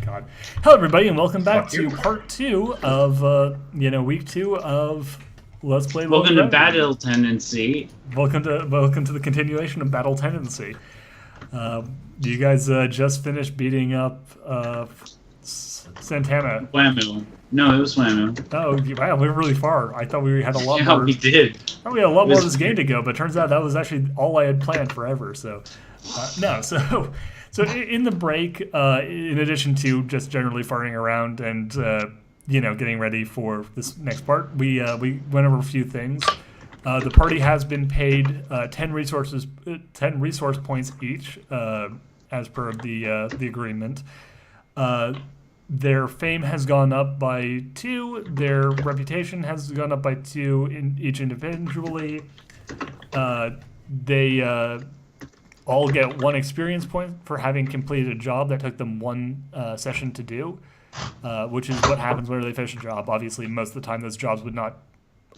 God. Hello, everybody, and welcome back to part 2 of, week 2 of Let's Play. Welcome to Battle Tendency. Welcome to the continuation of Battle Tendency. You guys just finished beating up Santana. Whammo. No, it was Whammo. Oh, wow, we were really far. I thought we had a lot yeah, more. we did. I thought we had a lot more of this game to go, but it turns out that was actually all I had planned forever. So, So in the break, in addition to just generally farting around and getting ready for this next part, we went over a few things. The party has been paid 10 resource points each, as per the agreement. Their fame has gone up by 2. Their reputation has gone up by 2 in each individually. They all get 1 experience point for having completed a job that took them 1 session to do, which is what happens whenever they finish a job. Obviously, most of the time those jobs would not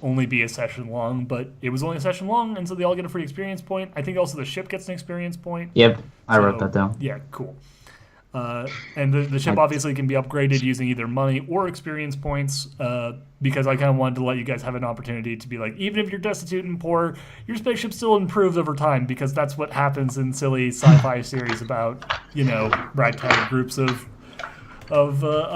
only be a session long, but it was only a session long, and so they all get a free experience point. I think also the ship gets an experience point. Yep, I wrote that down. Yeah, cool. And the ship obviously can be upgraded using either money or experience points, because I kind of wanted to let you guys have an opportunity to be like, even if you're destitute and poor, your spaceship still improves over time, because that's what happens in silly sci-fi series about, ragtag groups of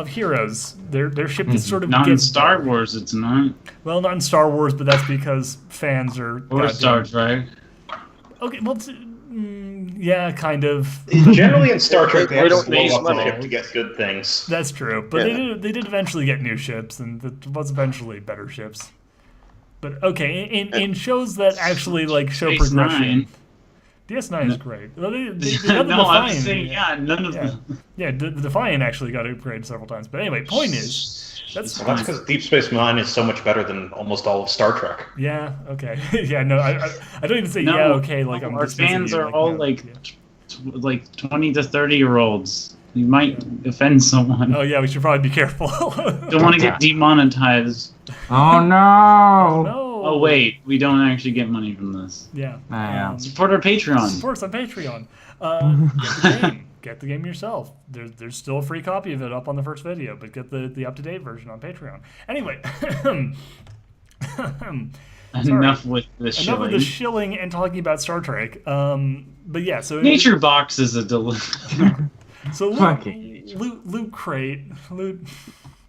heroes. Their ship is sort of not in Star Wars. It's not. Well, not in Star Wars, but that's because fans are. Or Star Trek. Okay, well. Yeah, kind of. Generally in Star Trek, they don't blow up the ship to get good things. That's true, but they did eventually get new ships, and it was eventually better ships. But okay, in shows that actually show Space progression, 9. DS9 is great. Well, they no, I'm saying none of them. Yeah, the Defiant actually got upgraded several times. But anyway, point is. That's because Deep Space Nine is so much better than almost all of Star Trek. Yeah. Okay. Yeah. No. I don't even say okay. Like I'm. Our fans are all 20 to 30-year-olds. You might offend someone. Oh yeah, we should probably be careful. Don't want to get demonetized. Oh no. No. Oh wait, we don't actually get money from this. Yeah. Support our Patreon. Support us on Patreon. Get the game yourself. There's still a free copy of it up on the first video, but get the up-to-date version on Patreon. Anyway, enough with the shilling. Enough with the shilling and talking about Star Trek. But yeah, so Nature Box is a delivery. So loot crate.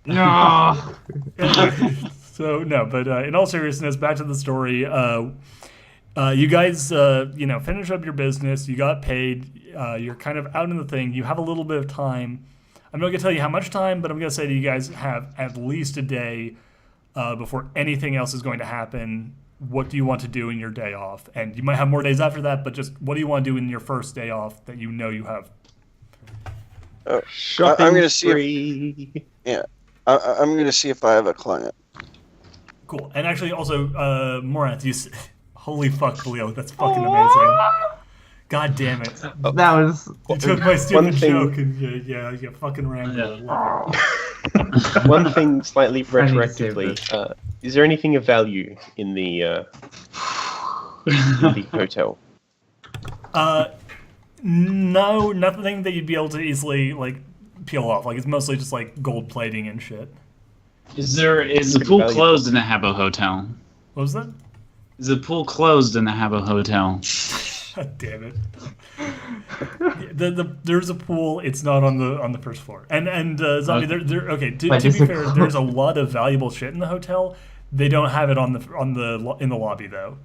No. Anyway, so no, but in all seriousness, back to the story. You guys, finish up your business. You got paid. You're kind of out in the thing. You have a little bit of time. I'm not going to tell you how much time, but I'm going to say that you guys have at least a day before anything else is going to happen. What do you want to do in your day off? And you might have more days after that, but just what do you want to do in your first day off that you know you have? I'm going to see I'm going to see if I have a client. Cool. And actually, also, Morath, holy fuck, Leo, that's fucking amazing. God damn it. That was... You took my stupid joke and you fucking ran. Yeah. One thing slightly retroactively, is there anything of value in the hotel? No, nothing that you'd be able to easily, peel off. It's mostly just, gold plating and shit. Is the pool closed in the Habbo Hotel? What was that? Is the pool closed in the Habbo Hotel? God damn it! There's a pool. It's not on the first floor. And Zombie, okay. To be fair, there's a lot of valuable shit in the hotel. They don't have it in the lobby though.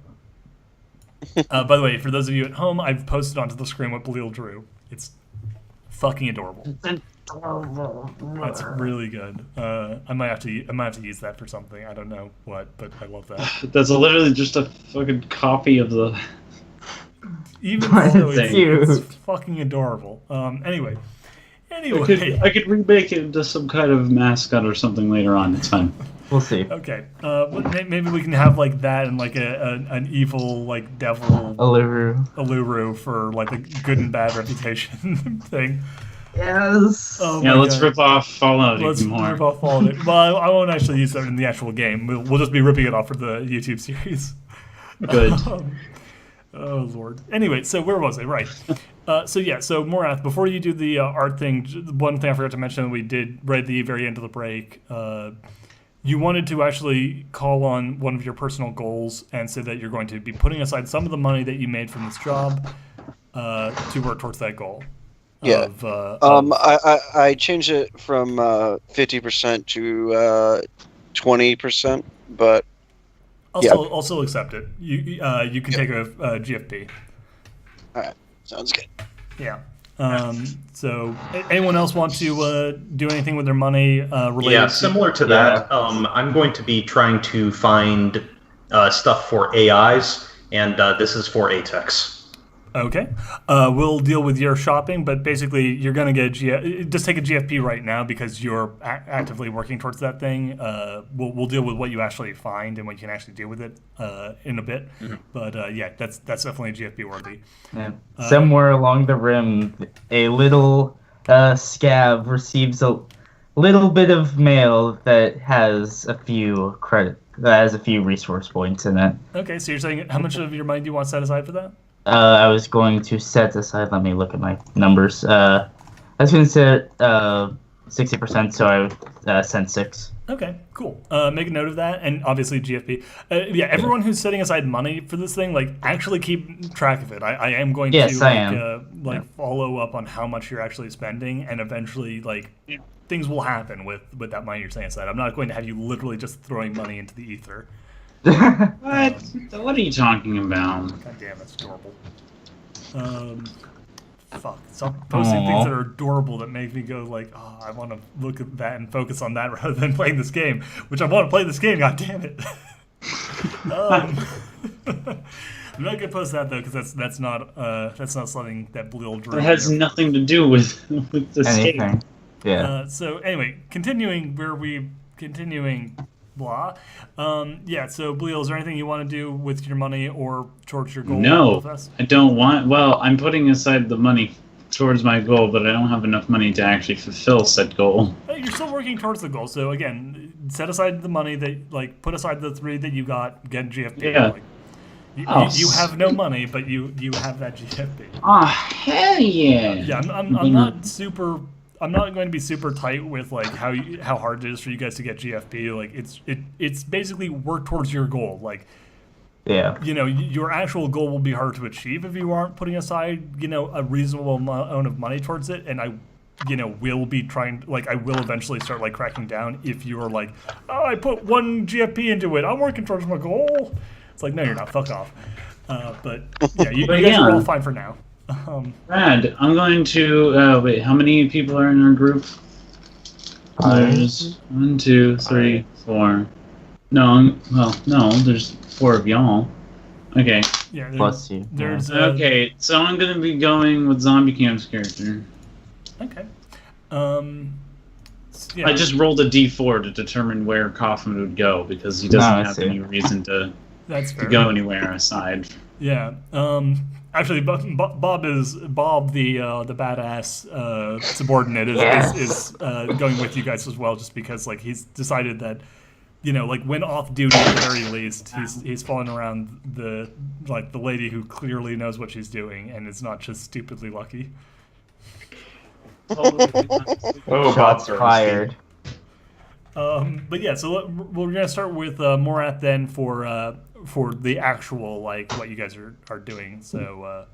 By the way, for those of you at home, I've posted onto the screen what Belil drew. It's fucking adorable. That's really good. I might have to use that for something. I don't know what, but I love that. That's literally just a fucking copy of the. Even so, it's fucking adorable. Anyway, I could remake it into some kind of mascot or something later on. It's fine. We'll see. Okay. Maybe we can have that and an evil devil Aluru for a good and bad reputation thing. Yes. Oh let's rip off Fallout more. Rip off Fallout. Well, I won't actually use that in the actual game. We'll just be ripping it off for the YouTube series. Good. Oh, Lord. Anyway, so where was I? Right. So Morath, before you do the art thing, one thing I forgot to mention we did right at the very end of the break. You wanted to actually call on one of your personal goals and say that you're going to be putting aside some of the money that you made from this job to work towards that goal. Yeah. I changed it from 50% to 20%, but I'll still accept it. You can take a GFP. all right, sounds good. Yeah. So, anyone else want to do anything with their money related? Yeah, similar to that. I'm going to be trying to find stuff for AIs, and this is for ATEX. Okay. We'll deal with your shopping, but basically you're going to get just take a GFP right now because you're actively working towards that thing. We'll deal with what you actually find and what you can actually do with it in a bit. Mm-hmm. But that's definitely GFP worthy. Yeah. Somewhere along the rim, a little scab receives a little bit of mail that has a few resource points in it. Okay, so you're saying how much of your money do you want set aside for that? I was going to set aside. Let me look at my numbers. I was going to set 60%, so I would send 6. Okay, cool. Make a note of that, and obviously GFP. Everyone who's setting aside money for this thing, actually keep track of it. I am going to follow up on how much you're actually spending, and eventually, things will happen with that money you're setting aside. I'm not going to have you literally just throwing money into the ether. What? What are you talking about? God damn, that's adorable. Fuck. Stop posting things that are adorable that make me go I want to look at that and focus on that rather than playing this game, which I want to play this game, god damn it. I'm not gonna post that though, because that's not something that Blue will draw. It has nothing to do with this game. Yeah. So anyway, continuing blah. So Bleal, is there anything you want to do with your money or towards your goal? No, I don't want. Well, I'm putting aside the money towards my goal, but I don't have enough money to actually fulfill said goal. You're still working towards the goal. So again, set aside the money that put aside the 3 that you got. Get GFP. Yeah. You have no money, but you have that GFP. Oh hell yeah! Yeah, I'm not super. I'm not going to be super tight with how hard it is for you guys to get GFP. It's basically work towards your goal. Your actual goal will be hard to achieve if you aren't putting aside a reasonable amount of money towards it. And I will be trying. I will eventually start cracking down if you are I put 1 GFP into it. I'm working towards my goal. It's no, you're not. Fuck off. But you guys are all fine for now. Brad, I'm going to wait. How many people are in our group? There's 1, 2, 3, 4. No, there's 4 of y'all. Okay. Yeah. Plus you. There's okay. So I'm gonna be going with Zombie Camp's character. Okay. I just rolled a D4 to determine where Kaufman would go because he doesn't have any reason to go anywhere aside. Yeah. Actually, Bob the badass subordinate is going with you guys as well, just because he's decided that when off duty at the very least he's falling around the lady who clearly knows what she's doing and is not just stupidly lucky. Oh, Shots fired. But yeah, so we're gonna start with Morath then for the actual what you guys are doing. So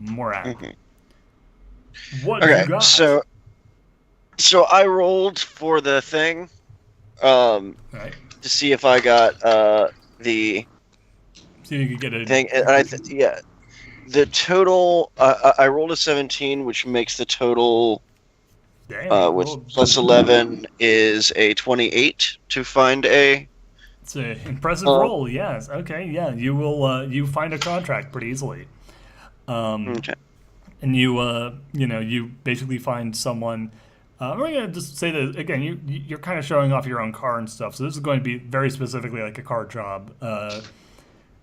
Morath, what you got? So I rolled for the thing, right, to see if I got the. So you could get a thing, and the total. I rolled a 17, which makes the total. With plus 11 is a 28 to find a. It's an impressive roll, yes. Okay, yeah, you will. You find a contract pretty easily. Okay. And you basically find someone. I'm gonna just say that again. You're kind of showing off your own car and stuff. So this is going to be very specifically a car job.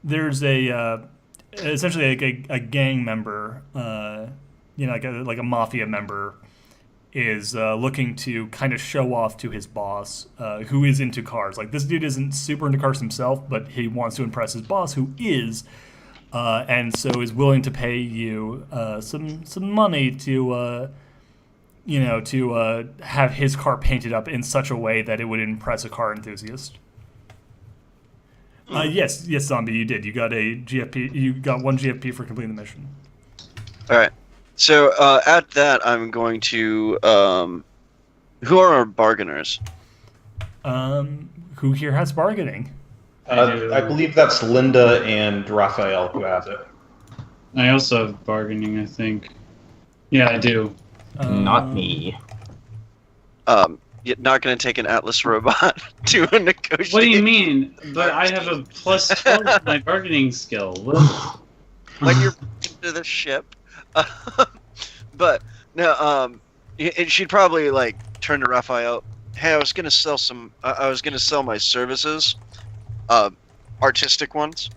There's essentially a gang member. Like a mafia member. Is looking to kind of show off to his boss, who is into cars. This dude isn't super into cars himself, but he wants to impress his boss, who is. and so is willing to pay you some money to have his car painted up in such a way that it would impress a car enthusiast. Yes, Zombie, you did. You got a GFP. You got 1 GFP for completing the mission. All right. So at that, I'm going to. Who are our bargainers? Who here has bargaining? I believe that's Linda and Raphael who have it. I also have bargaining, I think. Yeah, I do. Not me. You're not going to take an Atlas robot to a negotiation. What do you mean? But I have a plus 12 to my bargaining skill. When you're into the ship. But no, she'd probably like turn to Raphael. Hey, I was gonna sell my services, artistic ones,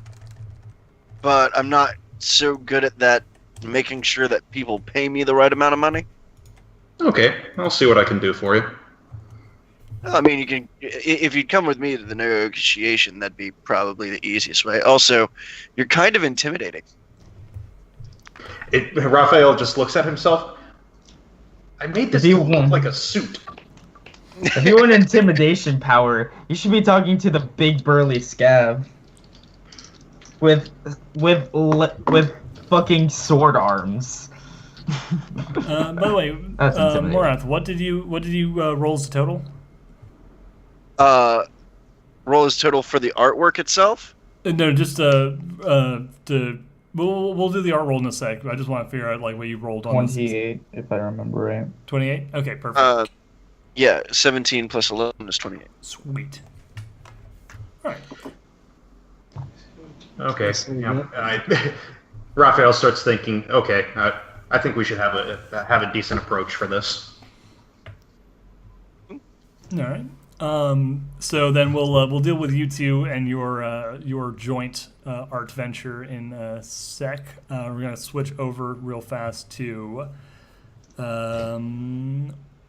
but I'm not so good at that. Making sure that people pay me the right amount of money. Okay, I'll see what I can do for you. I mean, you can if you'd come with me to the negotiation, that'd be probably the easiest way. Also, you're kind of intimidating. Raphael just looks at himself. I made this to look like a suit. If you want intimidation power, you should be talking to the big burly scab with fucking sword arms. By the way, Morath, what did you roll as a total? Roll as total for the artwork itself? No, just we'll do the art roll in a sec. I just want to figure out like what you rolled on. 28, if I remember right. 28. Okay, perfect. Yeah, 17 plus 11 is 28. Sweet. All right. Okay. Yeah, Raphael starts thinking. Okay, I think we should have a decent approach for this. All right. So then we'll deal with you two and your joint art venture in a sec. We're gonna switch over real fast to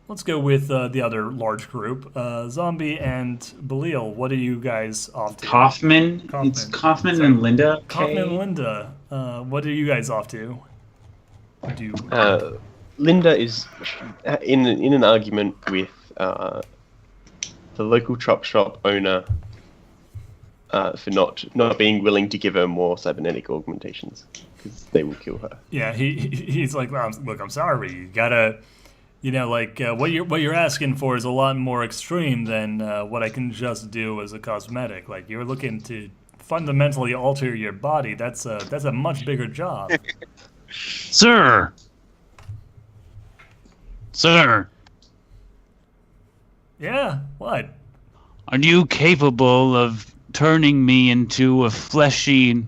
let's go with the other large group, Zombie and Belial. What are you guys off to? Kaufman. It's Kaufman and Linda. Kaufman and Linda. What are you guys off to? Linda is in an argument with the local chop shop owner for not being willing to give her more cybernetic augmentations because they will kill her. Yeah, he's like, look, I'm sorry, you gotta, what you're asking for is a lot more extreme than what I can just do as a cosmetic. Like you're looking to fundamentally alter your body. That's a much bigger job. Sir. Yeah, what? Are you capable of turning me into a fleshy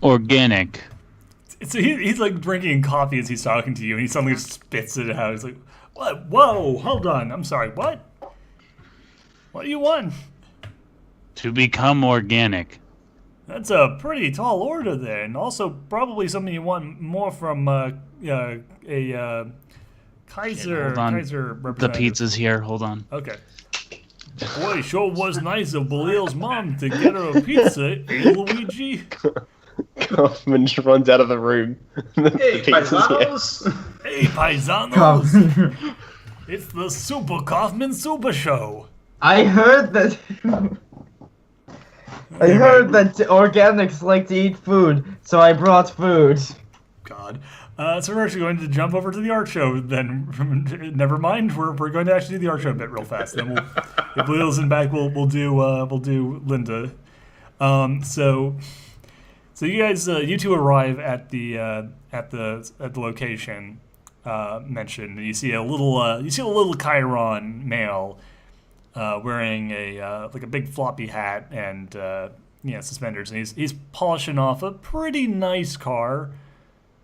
organic? So he's like drinking coffee as he's talking to you, and he suddenly spits it out. He's like, what? Whoa, hold on. I'm sorry, what? What do you want? To become organic. That's a pretty tall order there, and also probably something you want more from a Kaiser. Hold on. Kaiser representative. The pizza's here. Hold on. Okay. Boy, sure was nice of Belial's mom to get her a pizza, eh, Luigi? Kaufman just runs out of the room. Hey, paisanos! Hey, paisanos! It's the Super Kaufman Super Show. I heard that. I heard that organics like to eat food, so I brought food. God. So we're actually going to jump over to the art show then. Never mind, we're going to actually do the art show bit real fast. Then if Belial's in back, we'll do Linda. So you guys, you two arrive at the location mentioned. And you see a little Chiron male wearing a big floppy hat and suspenders, and he's polishing off a pretty nice car.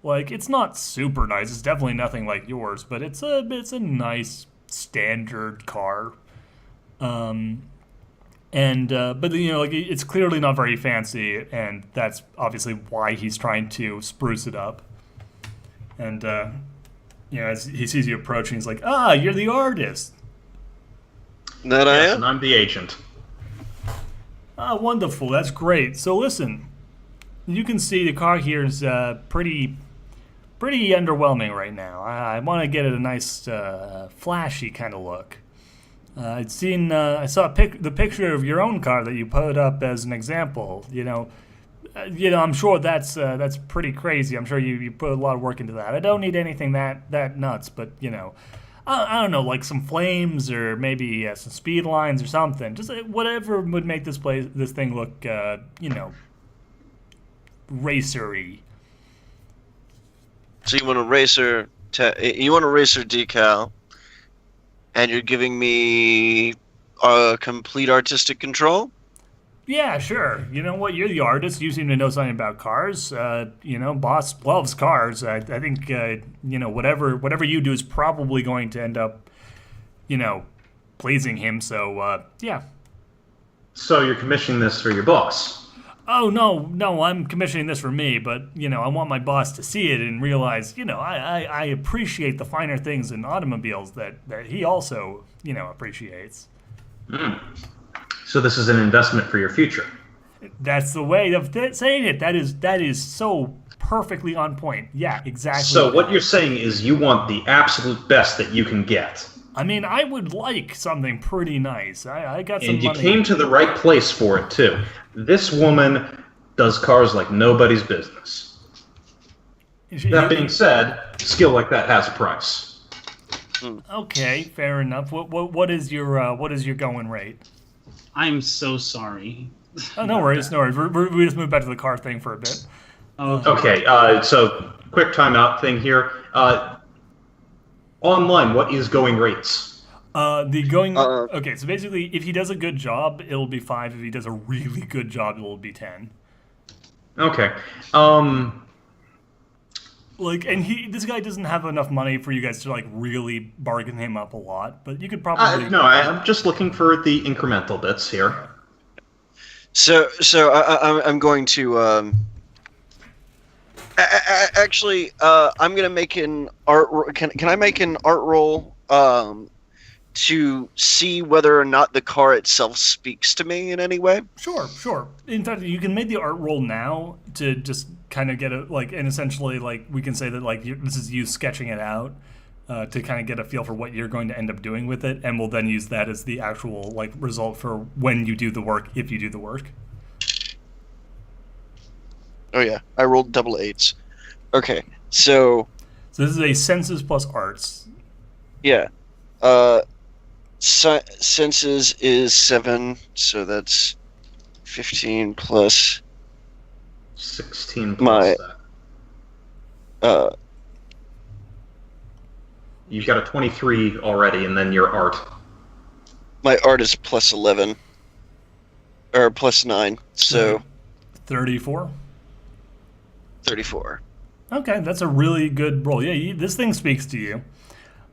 Like, it's not super nice. It's definitely nothing like yours, but it's a nice standard car. But it's clearly not very fancy, and that's obviously why he's trying to spruce it up. And as he sees you approaching, he's like, "Ah, you're the artist." That I am. And I'm the agent. Ah, wonderful. That's great. So listen, you can see the car here is pretty underwhelming right now. I want to get it a nice flashy kind of look. I saw the picture of your own car that you put up as an example. I'm sure that's pretty crazy. I'm sure you put a lot of work into that. I don't need anything that nuts, but I don't know, like some flames or maybe some speed lines or something. Just whatever would make this thing look, racery. So you want a racer decal, and you're giving me complete artistic control? Yeah, sure. You know what? You're the artist. You seem to know something about cars. Boss loves cars. I think whatever you do is probably going to end up, pleasing him. So yeah. So you're commissioning this for your boss? Oh no! I'm commissioning this for me, but I want my boss to see it and realize, I appreciate the finer things in automobiles that he also appreciates. Mm. So this is an investment for your future. That's the way of saying it. That is so perfectly on point. Yeah, exactly. So what you're saying is you want the absolute best that you can get. I mean, I would like something pretty nice. I got some money. And you came to the right place for it, too. This woman does cars like nobody's business. That being said, skill like that has a price. Okay, fair enough. What is your going rate? I'm so sorry. Oh, no worries. We just moved back to the car thing for a bit. Okay, so quick timeout thing here. Online, what is going rates? Okay, so basically, if he does a good job, it'll be 5. If he does a really good job, it'll be 10. Okay. This guy doesn't have enough money for you guys to really bargain him up a lot, but you could probably. No, I'm just looking for the incremental bits here. So I'm going to actually I'm gonna make an art. Can I make an art roll to see whether or not the car itself speaks to me in any way? Sure. In fact, you can make the art roll now to just kind of get and essentially we can say that this is you sketching it out to kind of get a feel for what you're going to end up doing with it, and we'll then use that as the actual result for when you do the work, if you do the work. Oh yeah, I rolled double 8s. Okay, so this is a senses plus arts. Yeah. Senses is 7, so that's 15 plus 16 plus that. You've got a 23 already, and then your art. My art is plus 11. Or plus 9, so 34. 34. Okay, that's a really good roll. Yeah, this thing speaks to you.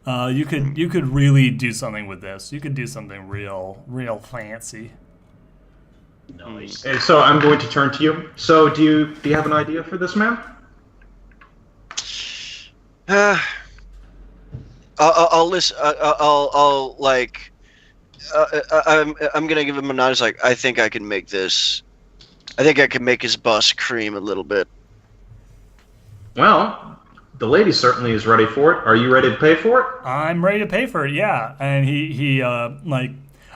You could really do something with this. You could do something real fancy. Nice. And so I'm going to turn to you. So do you have an idea for this, man? I'll listen. I'm gonna give him a nod. It's like, I think I can make this. I think I can make his boss cream a little bit. Well, the lady certainly is ready for it. Are you ready to pay for it? I'm ready to pay for it. Yeah, and he I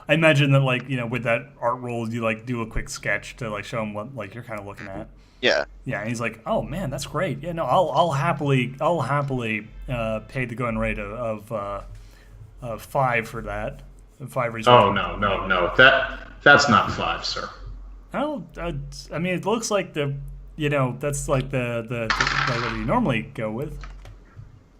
imagine that with that art roll you do a quick sketch to show him what you're kind of looking at. Yeah. Yeah, and he's like, "Oh man, that's great. Yeah, no, I'll happily pay the going rate of 5 for that. 5 reasons. Oh no. That's not 5, sir. Oh, I mean, it looks like that's the what you normally go with.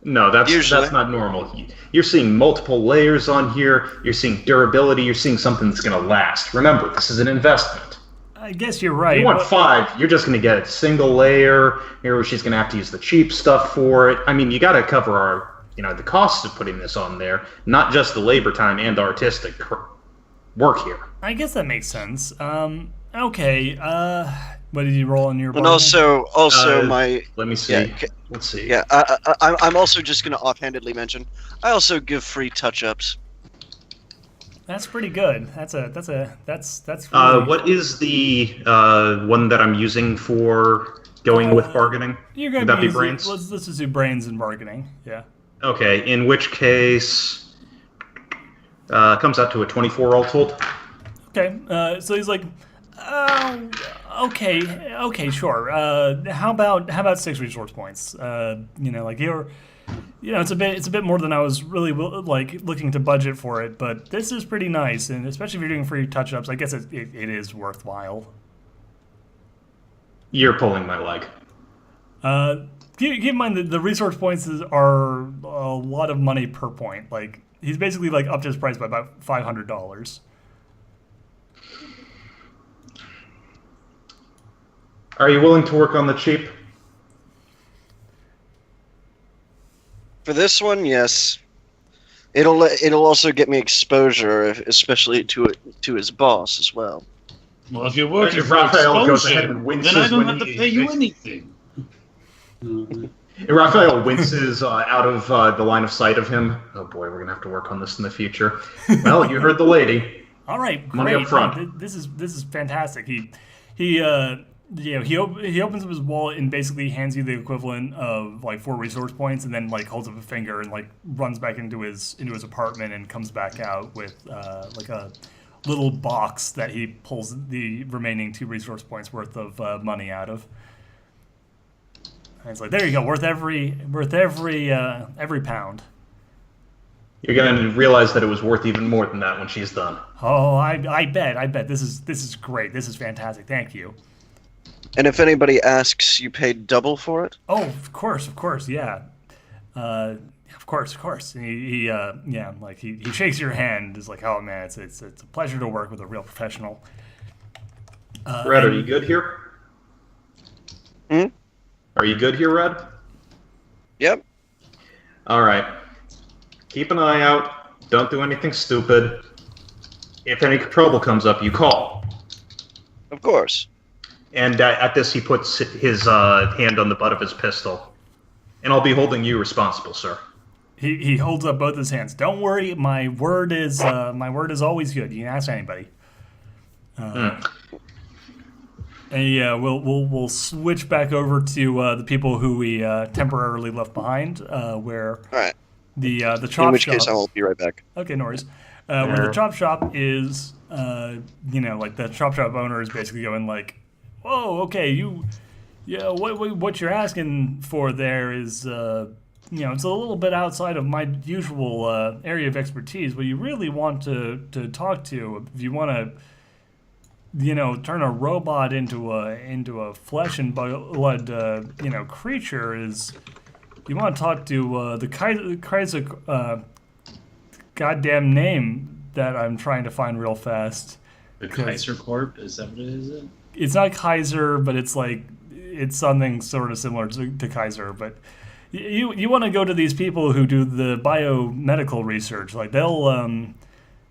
No, that's not normal. You're seeing multiple layers on here. You're seeing durability. You're seeing something that's going to last. Remember, this is an investment. I guess you're right. You want 5, you're just going to get a single layer. Here, she's going to have to use the cheap stuff for it. I mean, you got to cover the costs of putting this on there, not just the labor time and artistic work here. I guess that makes sense. Okay. What did you roll in your? And also my. Let me see. Yeah, let's see. Yeah, I'm also just going to offhandedly mention, I also give free touch-ups. That's pretty good. That's really... What is the one that I'm using for going with bargaining? You're going Would to that be brains? Let's just do brains and bargaining. Yeah. Okay. In which case, comes out to a 24 all told. Okay. So he's like, okay, sure. How about 6 resource points? Like you're. It's a bit more than I was really looking to budget for it, but this is pretty nice, and especially if you're doing free touch-ups, I guess it is worthwhile. You're pulling my leg. Keep in mind that the resource points are a lot of money per point. Like he's basically like upped his price by about $500. Are you willing to work on the cheap? For this one, yes. It'll also get me exposure, especially to his boss as well. Well, if you're working for Raphael goes ahead exposure, and winces then I don't when have to pay you anything. Raphael winces out of the line of sight of him. Oh boy, we're gonna have to work on this in the future. Well, you heard the lady. All right, money great. up front. This is fantastic. He opens up his wallet and basically hands you the equivalent of like 4 resource points, and then like holds up a finger and like runs back into his apartment and comes back out with like a little box that he pulls the remaining 2 resource points worth of money out of. And it's like, there you go, worth every pound. You're gonna realize that it was worth even more than that when she's done. Oh, I bet. This is great. This is fantastic. Thank you. And if anybody asks, you paid double for it? Oh, of course, yeah. Of course. And he shakes your hand. Is like, oh man, it's a pleasure to work with a real professional. Red, are you good here? Are you good here, Red? Yep. All right. Keep an eye out. Don't do anything stupid. If any trouble comes up, you call. Of course. And at this, he puts his hand on the butt of his pistol. And I'll be holding you responsible, sir. He holds up both his hands. Don't worry, my word is always good. You can ask anybody. And yeah, we'll switch back over to the people who we temporarily left behind, where all right. The chop shop. In which case, I will be right back. Okay, no worries. Where the chop shop is, like the chop shop owner is basically going like, "Oh, okay, what you're asking for there is, it's a little bit outside of my usual area of expertise. What you really want to talk to, if you want to, turn a robot into a flesh and blood, creature, is you want to talk to the Kaiser, goddamn name that I'm trying to find real fast. The Kaiser Corp, is that what it is? It's not Kaiser, but it's something sort of similar to Kaiser. But you want to go to these people who do the biomedical research. Like they'll,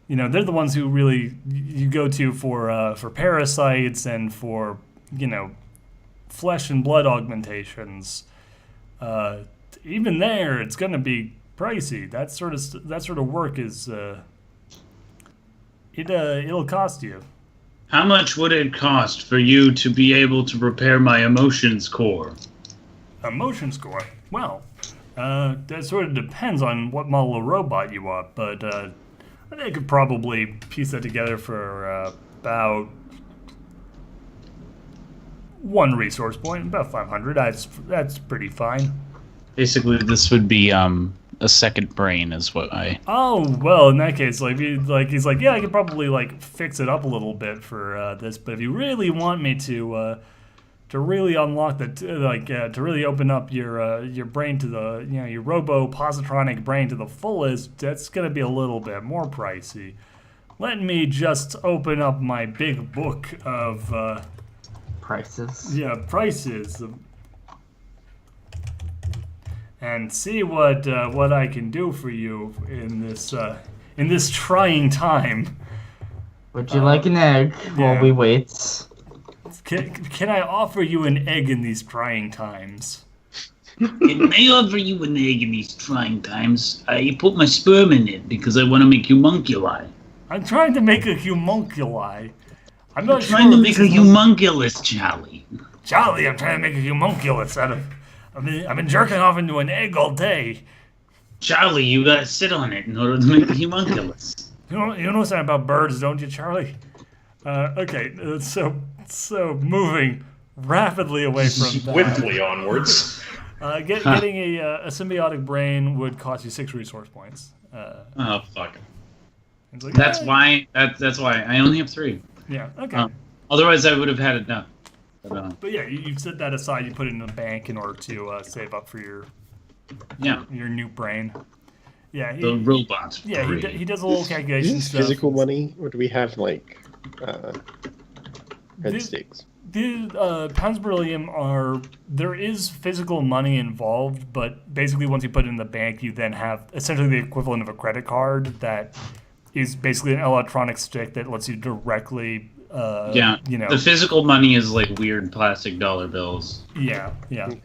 they're the ones who really you go to for parasites and for flesh and blood augmentations. Even there, it's going to be pricey. That sort of work is it'll cost you. How much would it cost for you to be able to repair my emotions core? Emotions core? Well, that sort of depends on what model of robot you want, but I think I could probably piece that together for about 1 resource point, about 500. That's pretty fine. Basically, this would be a second brain, is what I. Oh well, in that case, he's like, yeah, I could probably fix it up a little bit for this, but if you really want me to really unlock to really open up your brain to the your robo-positronic brain to the fullest, that's gonna be a little bit more pricey. Let me just open up my big book of prices. Yeah, prices. And see what I can do for you in this trying time. Would you like an egg while we wait? Can I offer you an egg in these trying times? Can I offer you an egg in these trying times? I put my sperm in it because I want to make you monkuli. I'm trying to make a homunculi. I'm not trying to make a humongous, Charlie. Charlie, I'm trying to make a homunculus out of... I've been jerking off into an egg all day. Charlie, you gotta sit on it in order to make a homunculus. You know something about birds, don't you, Charlie? Okay, so moving rapidly away from that. Swiftly onwards. Getting a symbiotic brain would cost you 6 resource points. Oh, fuck. Like, that's why I only have 3. Yeah, okay. Otherwise, I would have had enough. But yeah, you set that aside. You put it in a bank in order to save up for your new brain. Yeah, the robot. Yeah, he does a little calculation Is this stuff. physical money, or do we have like red sticks? The pounds beryllium there is physical money involved, but basically once you put it in the bank, you then have essentially the equivalent of a credit card that is basically an electronic stick that lets you directly. The physical money is like weird plastic dollar bills. Yeah. Okay.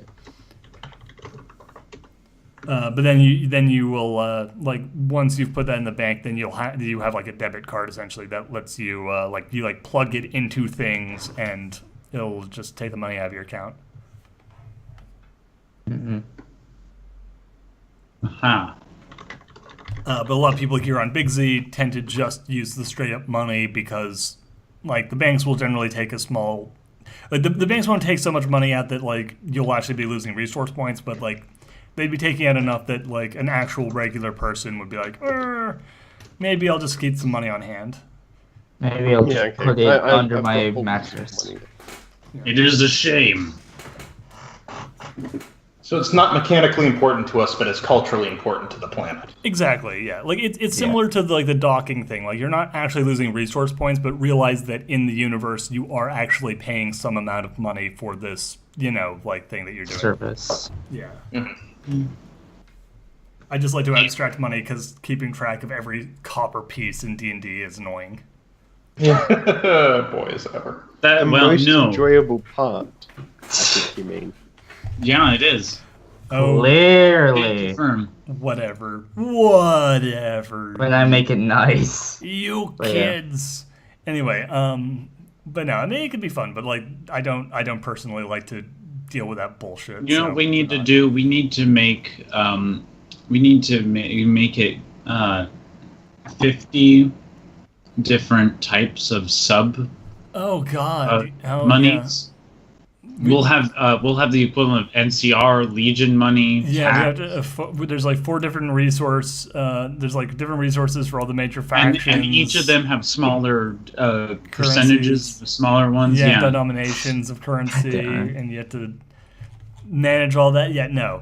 But then you will like once you've put that in the bank, then you have like a debit card essentially that lets you you plug it into things and it'll just take the money out of your account. Mm-hmm. Uh-huh. But a lot of people here on Big Z tend to just use the straight up money because like the banks will generally take a small the banks won't take so much money out that like you'll actually be losing resource points, but like they'd be taking out enough that like an actual regular person would be like, maybe I'll just keep some money on hand. Maybe I'll just put it under my mattress. It is a shame. So it's not mechanically important to us, but it's culturally important to the planet. Exactly, yeah. Like it's similar to the docking thing. Like you're not actually losing resource points, but realize that in the universe you are actually paying some amount of money for this, thing that you're doing. Service. Yeah. Mm-hmm. I just like to abstract money because keeping track of every copper piece in D&D is annoying. Yeah. Boy, is ever. The most enjoyable part, I think you mean. Yeah, it is. Oh, clearly. Whatever. But I make it nice. You kids. Yeah. Anyway, but no, I mean it could be fun, but like I don't personally like to deal with that bullshit. You know what we need to do? We need to make it 50 different types of sub. Oh God! Monies. Yeah. We'll have the equivalent of NCR Legion money. Yeah, there's like 4 different resources. There's like different resources for all the major factions, and each of them have smaller percentages, the smaller ones. Yeah, denominations of currency, and you have to manage all that. Yeah, no.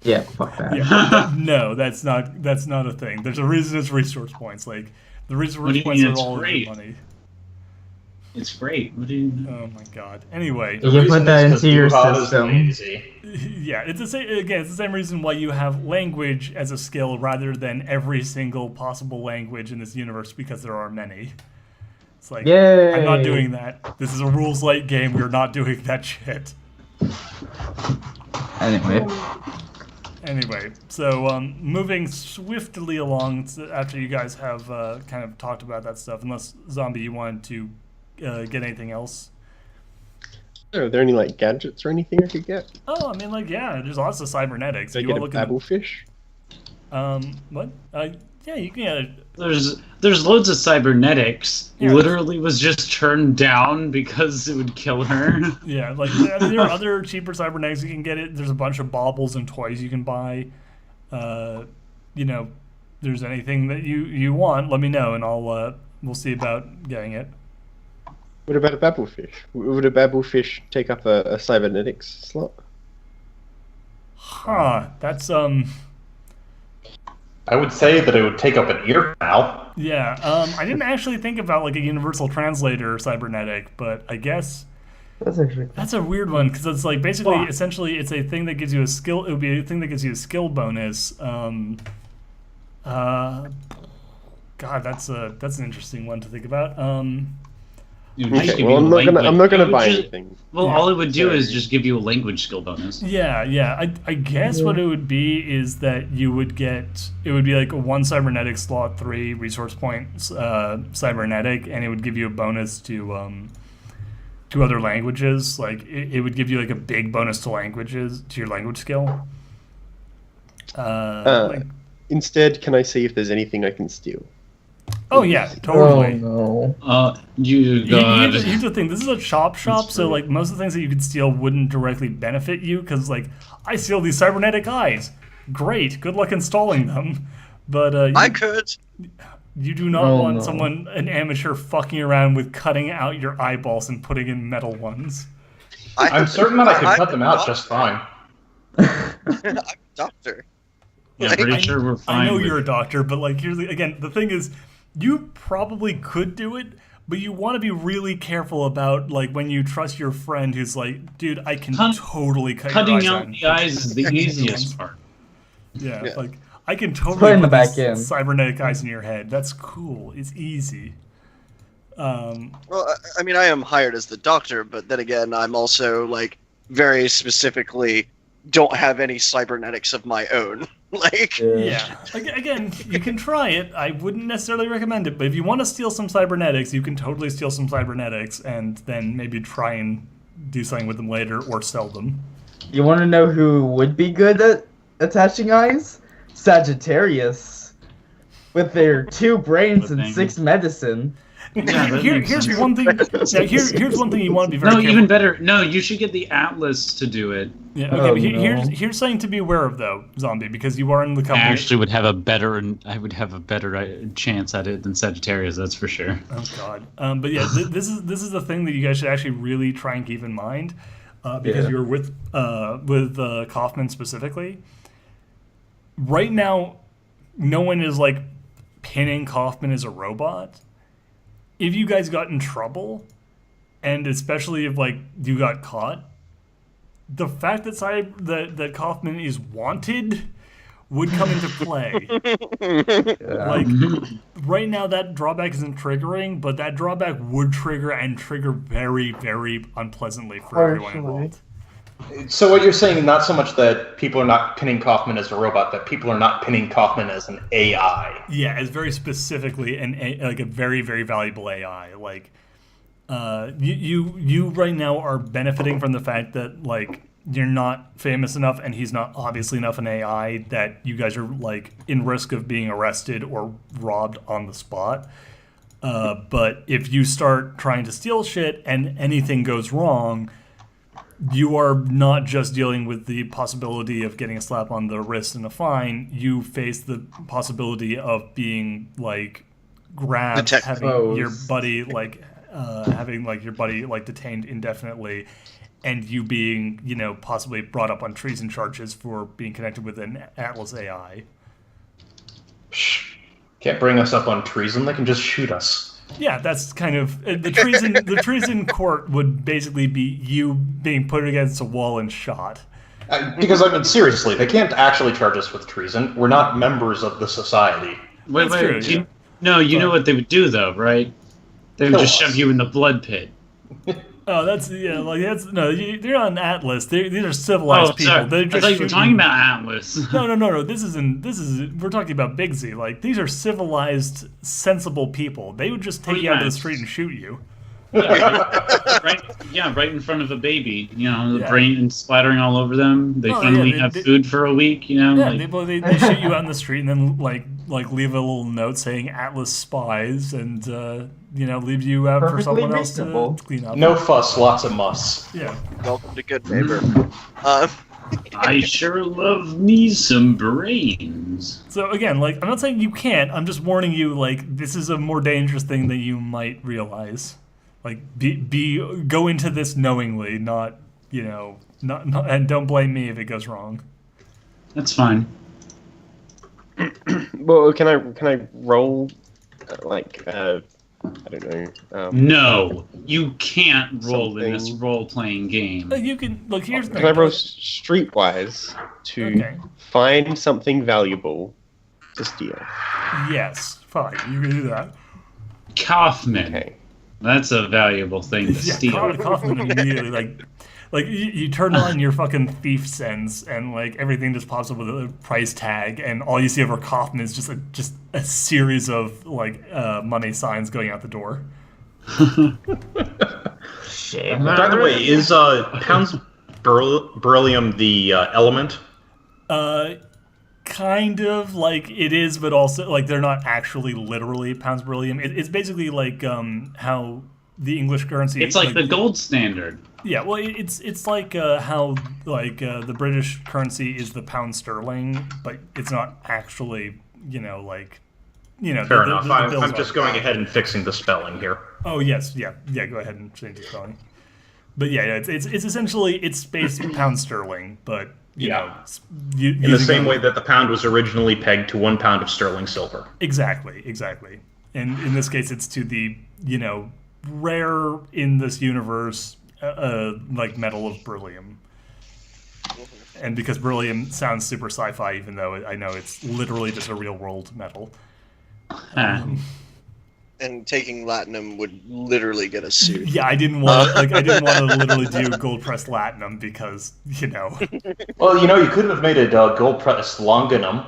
Yeah, fuck that. Yeah, no, that's not a thing. There's a reason it's resource points. Like the resource points are all of your money. It's great. What do you? Oh my God. Anyway, you put that into your system. Yeah, it's the same. Again, it's the same reason why you have language as a skill rather than every single possible language in this universe, because there are many. It's like, yay. I'm not doing that. This is a rules light game. We're not doing that shit. Anyway, so moving swiftly along after you guys have kind of talked about that stuff, unless Zombie, you wanted to get anything else? Are there any like gadgets or anything I could get? Oh, I mean, like, yeah, there's lots of cybernetics. Did I get a babblefish? What? Yeah, you can get There's loads of cybernetics. Yeah. Literally was just turned down because it would kill her. Yeah, like I mean, there are other cheaper cybernetics you can get. There's a bunch of baubles and toys you can buy. There's anything that you want, let me know, and we'll see about getting it. What about a babblefish? Would a babblefish take up a cybernetics slot? That's I would say that it would take up an ear canal. Yeah, I didn't actually think about like a universal translator cybernetic, but I guess that's a weird one because it's like basically, essentially, it's a thing that gives you a skill. It would be a thing that gives you a skill bonus. God, that's an interesting one to think about. Okay, well, I'm not gonna buy anything. Well, all it would do is just give you a language skill bonus. Yeah. I guess what it would be is that you would get, it would be like a 1 cybernetic slot 3 resource point cybernetic, and it would give you a bonus to other languages. Like it would give you like a big bonus to languages, to your language skill. Instead, can I see if there's anything I can steal? Oh yeah, totally. Oh no. Here's the thing. This is a chop shop, so like most of the things that you could steal wouldn't directly benefit you, because like I steal these cybernetic eyes. Great, good luck installing them. But I could. You do not want an amateur fucking around with cutting out your eyeballs and putting in metal ones. I'm certain that I could cut them out just fine. I'm a doctor. Yeah, pretty sure we're fine. I know you're a doctor, but like here's the thing is, you probably could do it, but you want to be really careful about like when you trust your friend who's like, dude, I can totally cut your eyes Cutting out the eyes is the easiest part. Yeah, like I can totally put the back these in. cybernetic eyes in your head. That's cool. It's easy. Well, I mean, I am hired as the doctor, but then again, I'm also like very specifically don't have any cybernetics of my own. Like, yeah. Again, you can try it. I wouldn't necessarily recommend it, but if you want to steal some cybernetics, you can totally steal some cybernetics and then maybe try and do something with them later or sell them. You want to know who would be good at attaching eyes? Sagittarius, with their 2 brains and 6 medicine. Here's one thing. Yeah, here's one thing you want to be very careful. No, even better. No, you should get the Atlas to do it. Yeah. Okay. Here's something to be aware of though, Zombie, because you are in the company. I actually would have a better chance at it than Sagittarius. That's for sure. Oh God. But yeah, this is the thing that you guys should actually really try and keep in mind, because you're with Kaufman specifically. Right now, no one is like pinning Kaufman as a robot. If you guys got in trouble, and especially if like you got caught, the fact that that Kaufman is wanted would come into play. Like right now, that drawback isn't triggering, but that drawback would trigger very, very unpleasantly for everyone involved. So what you're saying, not so much that people are not pinning Kaufman as a robot, that people are not pinning Kaufman as an AI. Yeah, as very specifically a very, very valuable AI. Like, you right now are benefiting from the fact that like you're not famous enough and he's not obviously enough an AI that you guys are like in risk of being arrested or robbed on the spot. But if you start trying to steal shit and anything goes wrong, you are not just dealing with the possibility of getting a slap on the wrist and a fine. You face the possibility of being like grabbed, having your buddy detained indefinitely, and you being possibly brought up on treason charges for being connected with an Atlas AI. Can't bring us up on treason. They can just shoot us. Yeah, that's kind of the treason. The treason court would basically be you being put against a wall and shot. Because I mean, seriously, they can't actually charge us with treason. We're not members of the society. Wait. You know what they would do though, right? They would just shove you in the blood pit. Oh, they're not an Atlas. These are civilized people. Sorry. I thought you were talking about Atlas. No. This is we're talking about Big Z. Like, these are civilized, sensible people. They would just take you out of the street and shoot you. Right in front of a baby. The brain splattering all over them. They finally have food for a week. Yeah, they shoot you out in the street and then like leave a little note saying Atlas spies and leave you out for someone else to clean up. No fuss, lots of muss. Yeah. Welcome to Good Neighbor. I sure love me some brains. So again, like, I'm not saying you can't. I'm just warning you. Like, this is a more dangerous thing than you might realize. Like, go into this knowingly, not and don't blame me if it goes wrong. That's fine. Well, can I roll I don't know. No, you can't roll in this role-playing game. You can look. Here's the Can I roll streetwise to find something valuable to steal? Yes, fine. You can do that. Kaufman. Okay. That's a valuable thing to steal. Kaufman immediately like you turn on your fucking thief sense and like everything just pops up with a price tag, and all you see over Kaufman is just a series of like money signs going out the door. Shit. By the way, is pounds beryllium the element? Kind of like it is, but also like they're not actually literally pounds beryllium. It's basically like how the English currency. It's like the gold standard. Yeah, well, it's like how like the British currency is the pound sterling, but it's not actually Fair enough. I'm just going ahead and fixing the spelling here. Oh yes, yeah. Go ahead and change the spelling. But yeah, it's essentially it's based pound sterling, but you know, in the same way that the pound was originally pegged to 1 pound of sterling silver. Exactly. And in this case, it's to the rare in this universe like metal of beryllium. And because beryllium sounds super sci-fi, even though I know it's literally just a real world metal. And taking latinum would literally get us sued. Yeah, I didn't want to literally do gold pressed latinum because Well, you could have made it gold pressed longinum.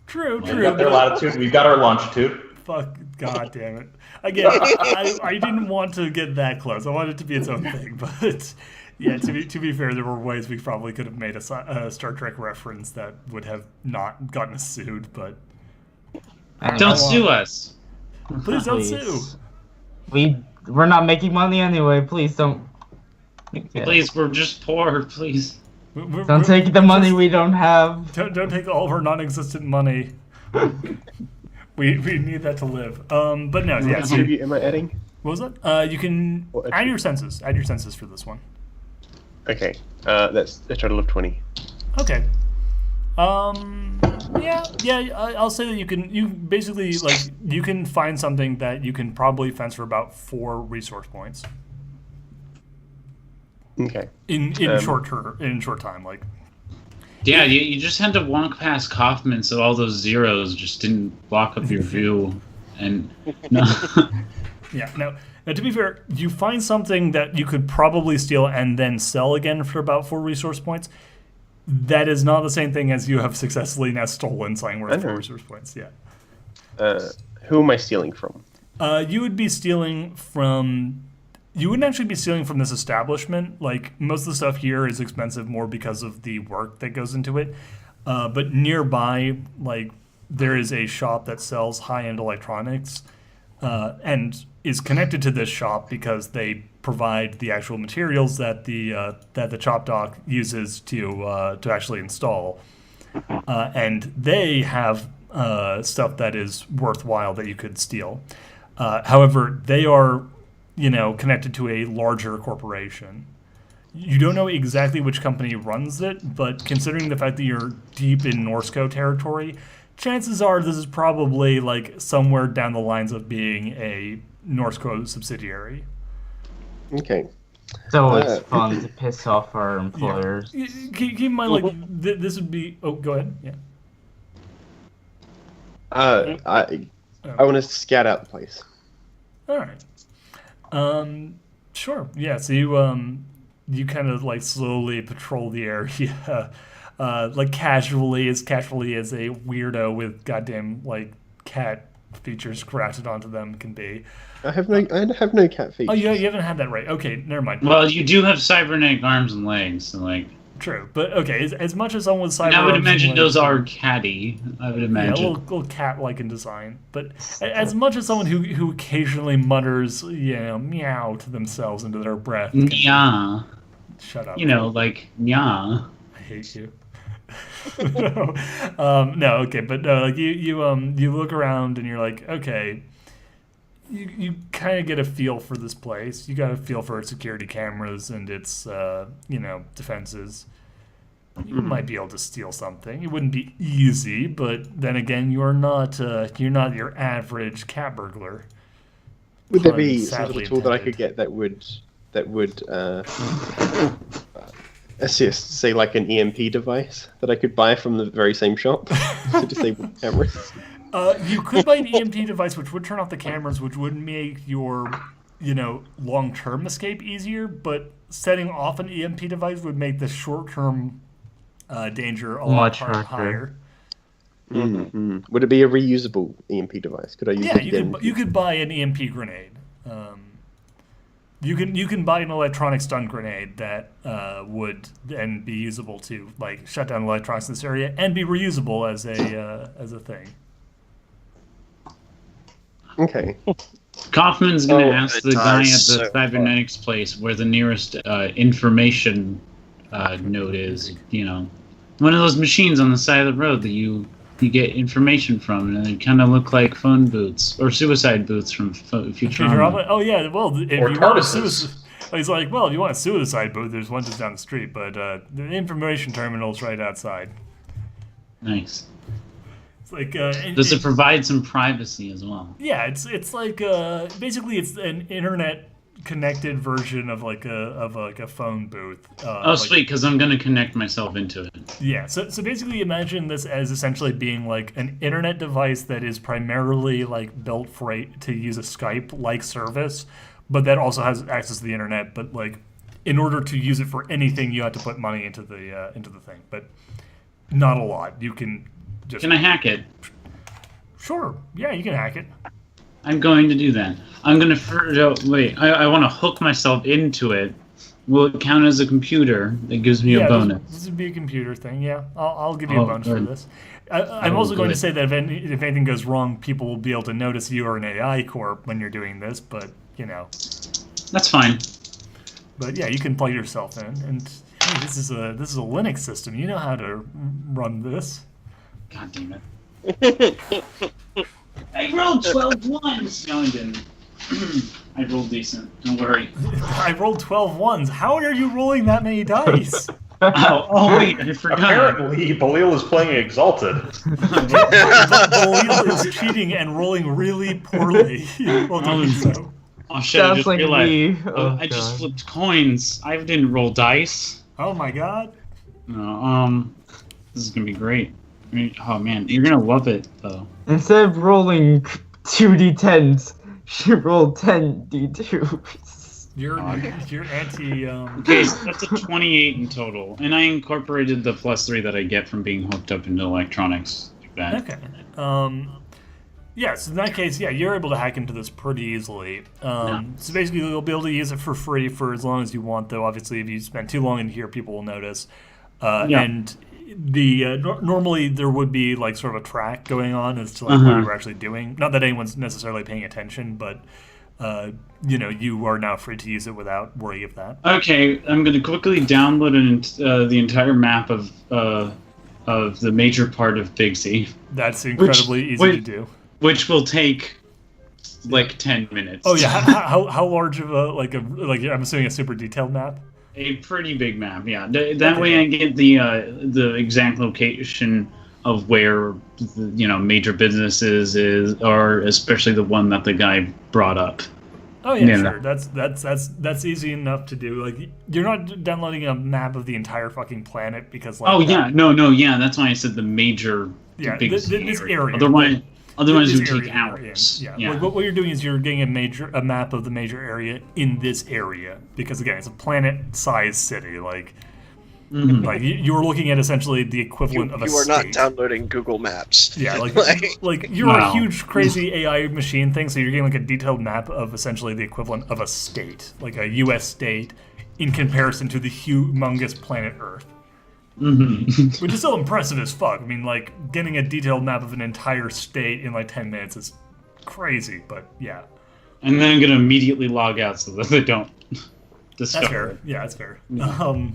True. We've got their latitude. We've got our longitude. Fuck, god damn it! Again, I didn't want to get that close. I wanted it to be its own thing, but yeah. To be fair, there were ways we probably could have made a Star Trek reference that would have not gotten us sued. But don't sue us. Please don't sue. We're not making money anyway. Please don't. Yeah. Please, we're just poor. Please. Don't take the money we don't have. Don't take all of our non-existent money. we need that to live. But no, yeah. So, am I adding? What was that? You can add your census. Add your census for this one. Okay. That's a total of 20. Okay. Yeah. I'll say that you basically you can find something that you can probably fence for about 4 resource points. Okay. In short time, like. Yeah, you just had to walk past Kaufman, so all those zeros just didn't block up your view, and no. Yeah. Now, to be fair, you find something that you could probably steal and then sell again for about 4 resource points. That is not the same thing as you have successfully now stolen something worth 4 resource points. Yeah. Who am I stealing from? You would be stealing from. You wouldn't actually be stealing from this establishment. Like, most of the stuff here is expensive more because of the work that goes into it. But nearby, like, there is a shop that sells high-end electronics and is connected to this shop because they provide the actual materials that the chop dock uses to actually install. And they have stuff that is worthwhile that you could steal. However, they are connected to a larger corporation. You don't know exactly which company runs it, but considering the fact that you're deep in Norsco territory, chances are this is probably like somewhere down the lines of being a Norsco subsidiary. Okay. So it's fun to piss off our employers. Yeah. Keep in mind, like, this would be... Oh, go ahead. Yeah. I want to scout out the place. All right. Sure. Yeah. So you kind of like slowly patrol the area, like casually as a weirdo with goddamn like cat features grafted onto them can be. I have no cat features. Oh, you haven't had that right. Okay, never mind. Well, you do have cybernetic arms and legs, so like. True, but okay. As much as someone with cyber, I would imagine those are catty. I would imagine a little cat-like in design. But as much as someone who occasionally mutters, meow to themselves into their breath. Yeah. Shut up. Like yeah. I hate you. No, okay, but no, like you look around and you're like, okay. You kind of get a feel for this place. You got a feel for its security cameras and its, defenses. You might be able to steal something. It wouldn't be easy, but then again, you're not your average cat burglar. Would there be some sort of tool that I could get that would assist, say, like an EMP device that I could buy from the very same shop to disable cameras? You could buy an EMP device which would turn off the cameras, which would make your long-term escape easier, but setting off an EMP device would make the short-term danger a lot higher. Mm-hmm. Would it be a reusable EMP device? Could I use it again? You could buy an EMP grenade. You can buy an electronic stun grenade that would then be usable to shut down electronics in this area and be reusable as a thing. Okay. Kaufman's gonna ask the guy at the cybernetics place where the nearest information node is. One of those machines on the side of the road that you get information from, and they kind of look like phone booths or suicide booths from Futurama. Oh yeah, well, if you want he's like, well, if you want a suicide booth, there's one just down the street, but the information terminal's right outside. Nice. It's like, does it provide some privacy as well? Yeah, it's like basically it's an internet connected version of a phone booth. Sweet, because I'm gonna connect myself into it. Yeah, so basically imagine this as essentially being like an internet device that is primarily built to use a Skype-like service, but that also has access to the internet. But in order to use it for anything, you have to put money into the thing, but not a lot. You can just. Can I hack it? Sure. Yeah, you can hack it. I'm going to do that. I'm going to wait. I want to hook myself into it. Will it count as a computer that gives me a bonus? This would be a computer thing. Yeah, I'll give you a bonus for this. I'm also going to say that if anything goes wrong, people will be able to notice you are an AI corp when you're doing this. But that's fine. But yeah, you can plug yourself in, and hey, this is a Linux system. You know how to run this. God damn it. I rolled 12 ones. No, I didn't. I rolled decent. Don't worry. I rolled 12 ones. How are you rolling that many dice? Wait, I forgot. Apparently, Balil is playing Exalted. Balil is cheating and rolling really poorly. Oh shit, I just realized. I just flipped coins. I didn't roll dice. Oh my god. No, this is gonna be great. Oh man, you're gonna love it though. Instead of rolling 2d10s, she rolled 10d2s. You're anti. Okay, so that's a 28 in total, and I incorporated the +3 that I get from being hooked up into electronics. Okay. Yeah, so in that case, yeah, you're able to hack into this pretty easily. So basically, you'll be able to use it for free for as long as you want, though. Obviously, if you spend too long in here, people will notice. And normally there would be sort of a track going on as to what you're actually doing. Not that anyone's necessarily paying attention, but you are now free to use it without worry of that. Okay, I'm going to quickly download the entire map of the major part of Big C. That's incredibly easy to do. Which will take 10 minutes. Oh yeah, how large of I'm assuming a super detailed map? A pretty big map, yeah. That way I get the exact location of where major businesses are, especially the one that the guy brought up. Oh yeah, sure. That's easy enough to do. You're not downloading a map of the entire fucking planet because that's why I said the major this area. Otherwise it would take hours. Yeah. What you're doing is you're getting a map of the major area in this area because again, it's a planet-sized city. You're looking at essentially the equivalent of a state. You are not downloading Google Maps. Yeah, you're a huge, crazy AI machine thing, so you're getting a detailed map of essentially the equivalent of a state, like a U.S. state, in comparison to the humongous planet Earth. Mm-hmm. Which is still impressive as fuck. I mean, getting a detailed map of an entire state in 10 minutes is crazy, but yeah. And then I'm going to immediately log out so that they don't discover. That's fair. Yeah, that's fair. Yeah.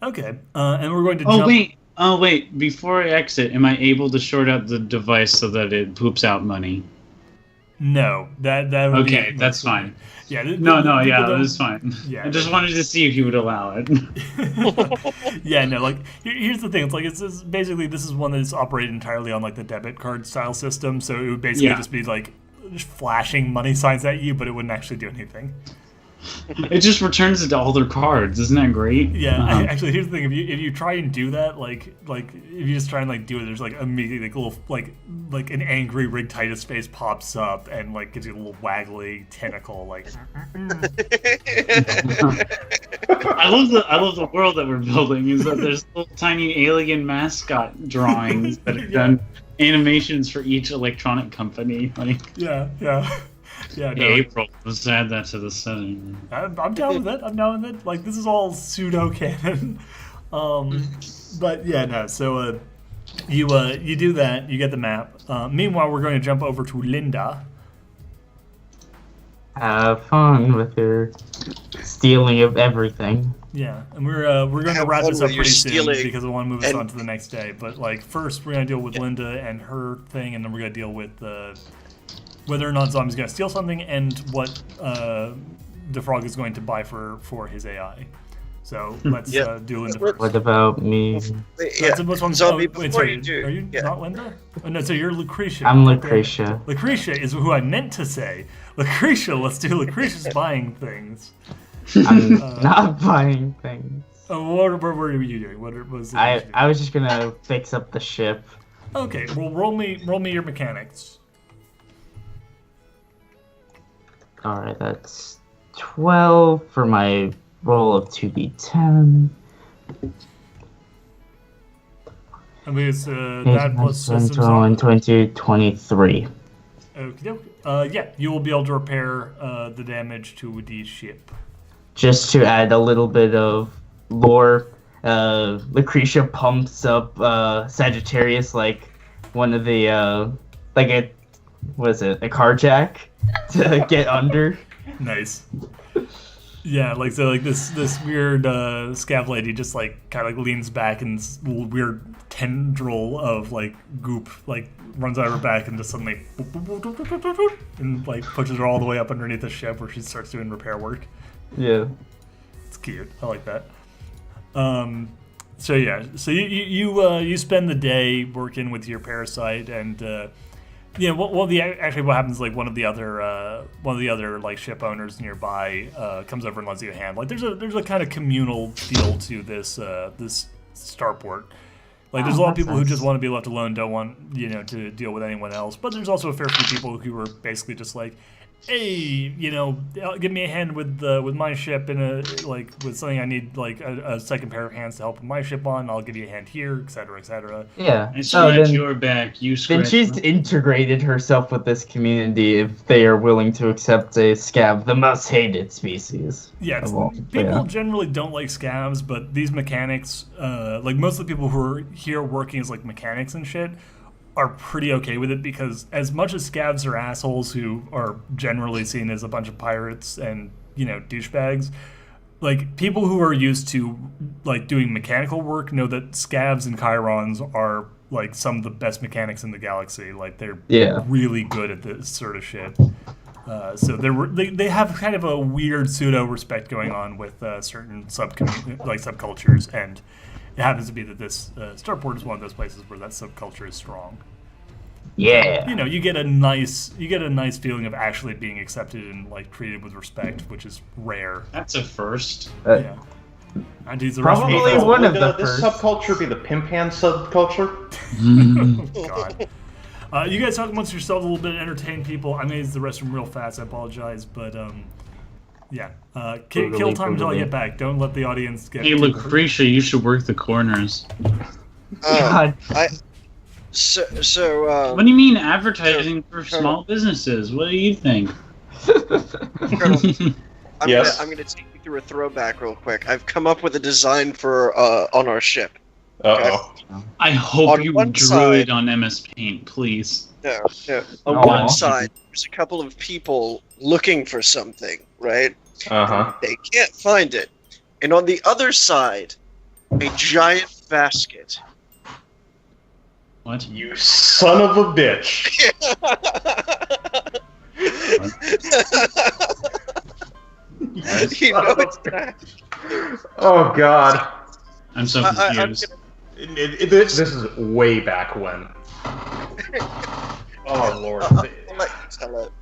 Okay, and we're going to jump... wait. Before I exit, am I able to short out the device so that it poops out money? No, that would okay, that's fine. Yeah. That's fine. Yeah, I just wanted to see if you would allow it. Yeah, no. Here's the thing. It's basically this is one that is operated entirely on the debit card style system. So it would basically just be just flashing money signs at you, but it wouldn't actually do anything. It just returns it to all their cards. Isn't that great? Yeah. Actually, here's the thing: if you try and do that, like if you just try and like do it, there's like immediately like a little like an angry Rig Titus face pops up and like gives you a little waggly tentacle. Like. I love the world that we're building. Is that there's little tiny alien mascot drawings that have done animations for each electronic company. Like yeah. Yeah, no. April, let's add that to the setting. I'm down with it. Like, this is all pseudo-canon. But, yeah, no. So, you do that. You get the map. Meanwhile, we're going to jump over to Linda. Have fun with your stealing of everything. Yeah, and we're going to wrap this up pretty soon because I want to move this on to the next day. But, like, first, we're going to deal with Linda and her thing, and then we're going to deal with whether or not Zombie's going to steal something, and what the Frog is going to buy for his AI. So let's do Linda first. What about me? Zombie, are you not Linda? Oh, no, so you're Lucretia. I'm Lucretia. Lucretia is who I meant to say. Lucretia, let's do Lucretia's buying things. I'm not buying things. What were you doing? What was I was just gonna fix up the ship. Okay, well roll me your mechanics. Alright, that's 12 for my roll of 2d10. I mean, it's that plus systems on 23. Okay. Yeah, you will be able to repair the damage to the ship. Just to add a little bit of lore, Lucretia pumps up Sagittarius like one of the a car jack to get under. Nice. Yeah, like so, like this weird scav lady just like kind of like leans back and this little weird tendril of like goop like runs out of her back and just suddenly and like pushes her all the way up underneath the ship where she starts doing repair work. Yeah, it's cute. I like that. So yeah, so you spend the day working with your parasite and. Yeah, what happens? Like one of the other like ship owners nearby comes over and lends you a hand. Like there's a kind of communal feel to this starport. Like there's a lot of people who just want to be left alone, don't want to deal with anyone else. But there's also a fair few people who are basically just like, hey, give me a hand with my ship with something I need like a second pair of hands to help with my ship on. I'll give you a hand here, etc., etc. Yeah. And scratch your back. You scratch. Then she's integrated herself with this community if they are willing to accept a scav, the most hated species. Yeah, people generally don't like scavs, but these mechanics, like most of the people who are here working as like mechanics and shit, are pretty okay with it because as much as scavs are assholes who are generally seen as a bunch of pirates and douchebags, like people who are used to like doing mechanical work know that scavs and chirons are like some of the best mechanics in the galaxy. Like they're really good at this sort of shit. So they have kind of a weird pseudo respect going on with certain subcultures, and it happens to be that this starport is one of those places where that subculture is strong. Yeah. You get a nice feeling of actually being accepted and like treated with respect, which is rare. That's a first. Yeah. Probably one of the this first. Subculture be the pimp hand subculture? Oh, God. You guys talk amongst yourselves a little bit, entertain people. I may use the restroom real fast. I apologize, but yeah. Kill time until I get back. Don't let the audience get. Hey, Lucretia, you should work the corners. God. So what do you mean advertising for small businesses? What do you think? I'm gonna take you through a throwback real quick. I've come up with a design for on our ship. Okay? I hope On you one drew side- it on MS Paint, please. No. On one side, there's a couple of people looking for something, right? Uh-huh. They can't find it. And on the other side, a giant basket. What? You son of a bitch. You know it's bad. Oh, God. I'm so confused. This is way back when. Oh, Lord. I'll let you tell it.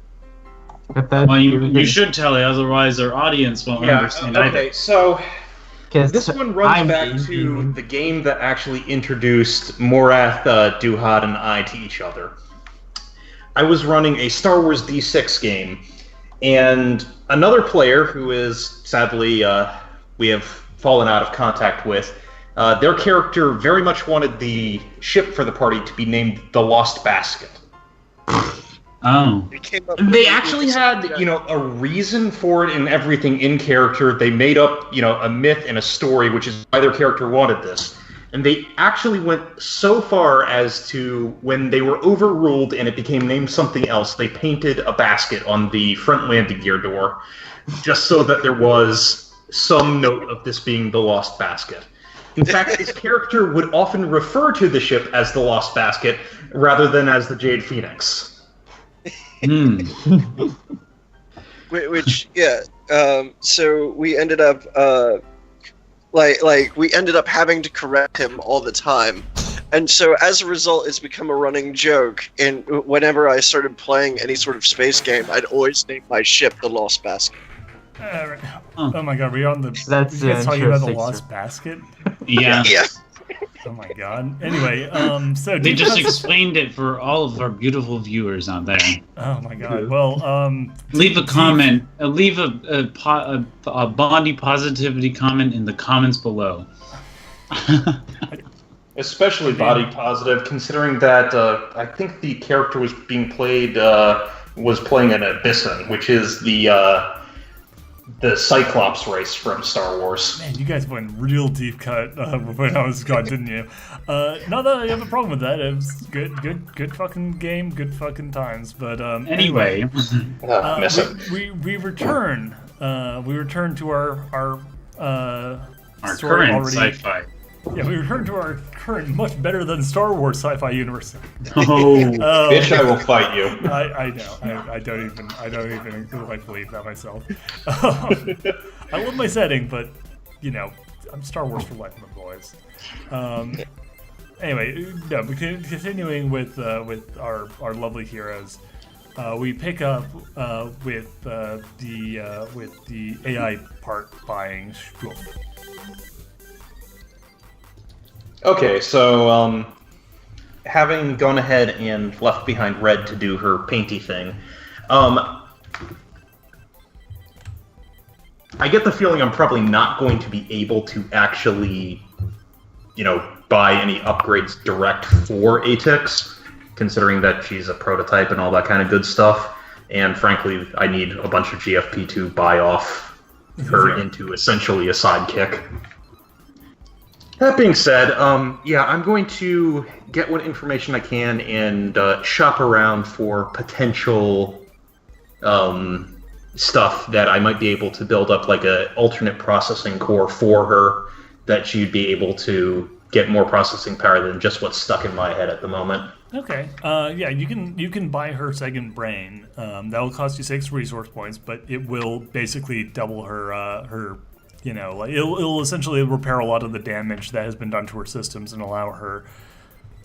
Well, you should tell it, otherwise our audience won't understand either. Okay, so this one runs back to the game that actually introduced Morath, Duhad, and I to each other. I was running a Star Wars D6 game, and another player who is, sadly, we have fallen out of contact with, their character very much wanted the ship for the party to be named the Lost Basket. Oh. They actually had, a reason for it and everything in character. They made up, a myth and a story, which is why their character wanted this. And they actually went so far as to, when they were overruled and it became named something else, they painted a basket on the front landing gear door, just so that there was some note of this being the Lost Basket. In fact, his character would often refer to the ship as the Lost Basket, rather than as the Jade Phoenix. Which, yeah. So we ended up, we ended up having to correct him all the time, and so as a result, it's become a running joke. And whenever I started playing any sort of space game, I'd always name my ship the Lost Basket. Oh my god, we're on the. That's talking about the Lost Basket. Yeah. Yeah. Oh my god. Anyway, so they just explained it for all of our beautiful viewers out there. Oh my god. Well, leave a comment. Leave a body positivity comment in the comments below. Especially body positive, considering that I think the character was playing an Abyssin, which is the Cyclops race from Star Wars. Man, you guys went real deep cut when I was gone, didn't you? Not that I have a problem with that. It was good fucking game, good fucking times. But anyway, we return. We return to our current already, sci-fi. Yeah, we return to our current, much better than Star Wars sci-fi universe. Oh, bitch! I will fight you. I know. I don't even believe that myself. I love my setting, but I'm Star Wars for life, my boys. Anyway, no. Continuing with our lovely heroes, we pick up with the AI part buying school. Okay, so having gone ahead and left behind Red to do her painty thing, I get the feeling I'm probably not going to be able to actually, buy any upgrades direct for Atix, considering that she's a prototype and all that kind of good stuff. And frankly, I need a bunch of GFP to buy off her into essentially a sidekick. That being said, I'm going to get what information I can and shop around for potential stuff that I might be able to build up, like an alternate processing core for her, that she'd be able to get more processing power than just what's stuck in my head at the moment. Okay. You can buy her second brain. That will cost you 6 resource points, but it will basically double her. It'll essentially repair a lot of the damage that has been done to her systems and allow her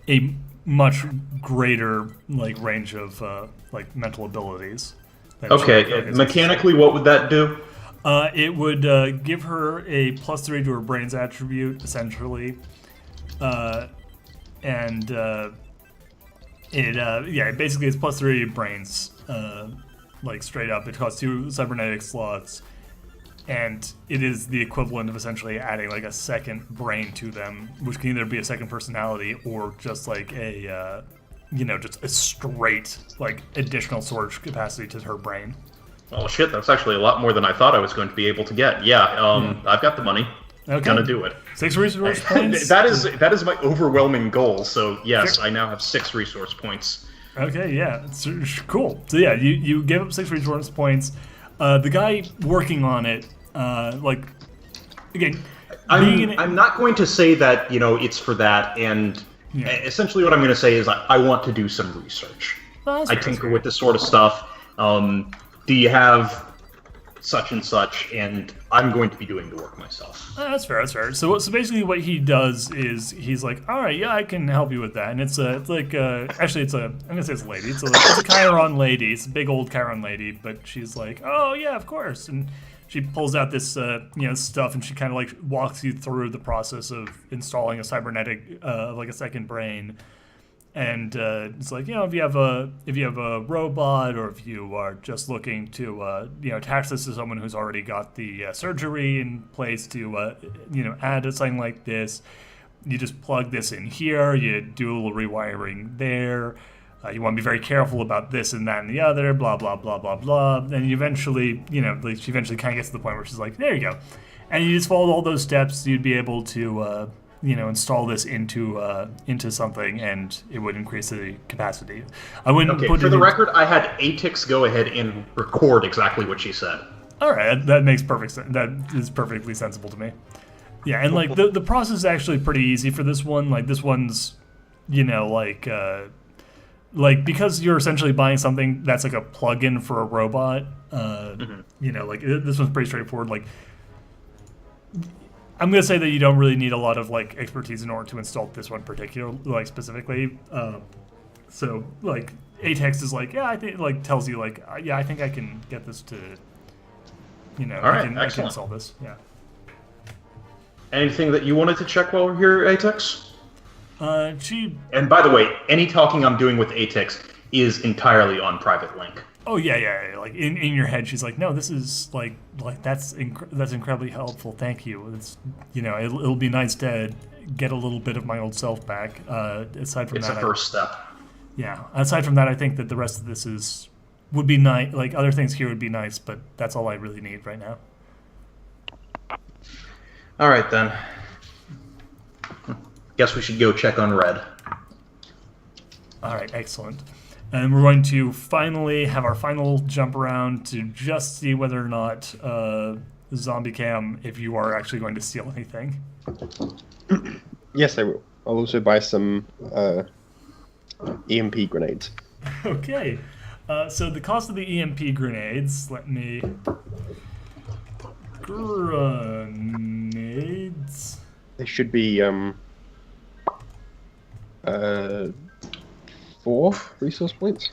a much greater range of mental abilities. Okay, mechanically, what would that do? It would give her a +3 to her brains attribute, essentially, and it basically is +3 brains, straight up. It costs 2 cybernetic slots. And it is the equivalent of essentially adding a second brain to them, which can either be a second personality or just a straight additional storage capacity to her brain. Oh shit, that's actually a lot more than I thought I was going to be able to get. Yeah, I've got the money. Okay. Gonna do it. 6 resource points? That is my overwhelming goal, so yes, sure. I now have 6 resource points. Okay, yeah, it's cool. So yeah, you give up 6 resource points. The guy working on it, again, I'm not going to say that it's for that, and essentially what I'm going to say is I want to do some research. I tinker with this sort of stuff. Do you have such and such, and I'm going to be doing the work myself. That's fair. So basically, what he does is he's like, all right, yeah, I can help you with that. And it's I'm gonna say it's a lady. It's a Chiron lady. It's a big old Chiron lady, but she's like, oh yeah, of course. And she pulls out this stuff, and she kind of like walks you through the process of installing a cybernetic like a second brain. And it's like, if you have a robot, or if you are just looking to attach this to someone who's already got the surgery in place to add something like this, you just plug this in here, you do a little rewiring there. You want to be very careful about this and that and the other, blah, blah, blah, blah, blah. And you eventually, she eventually kind of gets to the point where she's like, there you go. And you just follow all those steps, you'd be able to, install this into something, and it would increase the capacity. I wouldn't put for the record, I had Atix go ahead and record exactly what she said. All right, that makes perfect sense. That is perfectly sensible to me. Yeah, and like the process is actually pretty easy for this one. Like this one's, because you're essentially buying something that's like a plug-in for a robot. This one's pretty straightforward. Like, I'm gonna say that you don't really need a lot of like expertise in order to install this one particularly, specifically. So like Atex is like, yeah, I think tells you like, yeah, I think I can get this to, all right, I can install this. Yeah. Anything that you wanted to check while we're here, Atex? And by the way, any talking I'm doing with Atex is entirely on private link. Oh yeah. Like in your head, she's like, no, this is like that's incredibly helpful. Thank you. It's it'll be nice to get a little bit of my old self back. Aside from it's that, a first step. Yeah. Aside from that, I think that the rest of this would be nice. Like other things here would be nice, but that's all I really need right now. All right then. Guess we should go check on Red. All right, excellent. And we're going to finally have our final jump around to just see whether or not Zombie Cam, if you are actually going to steal anything. Yes, I will. I'll also buy some EMP grenades. Okay. So the cost of the EMP grenades, let me... Grenades... They should be 4 resource points.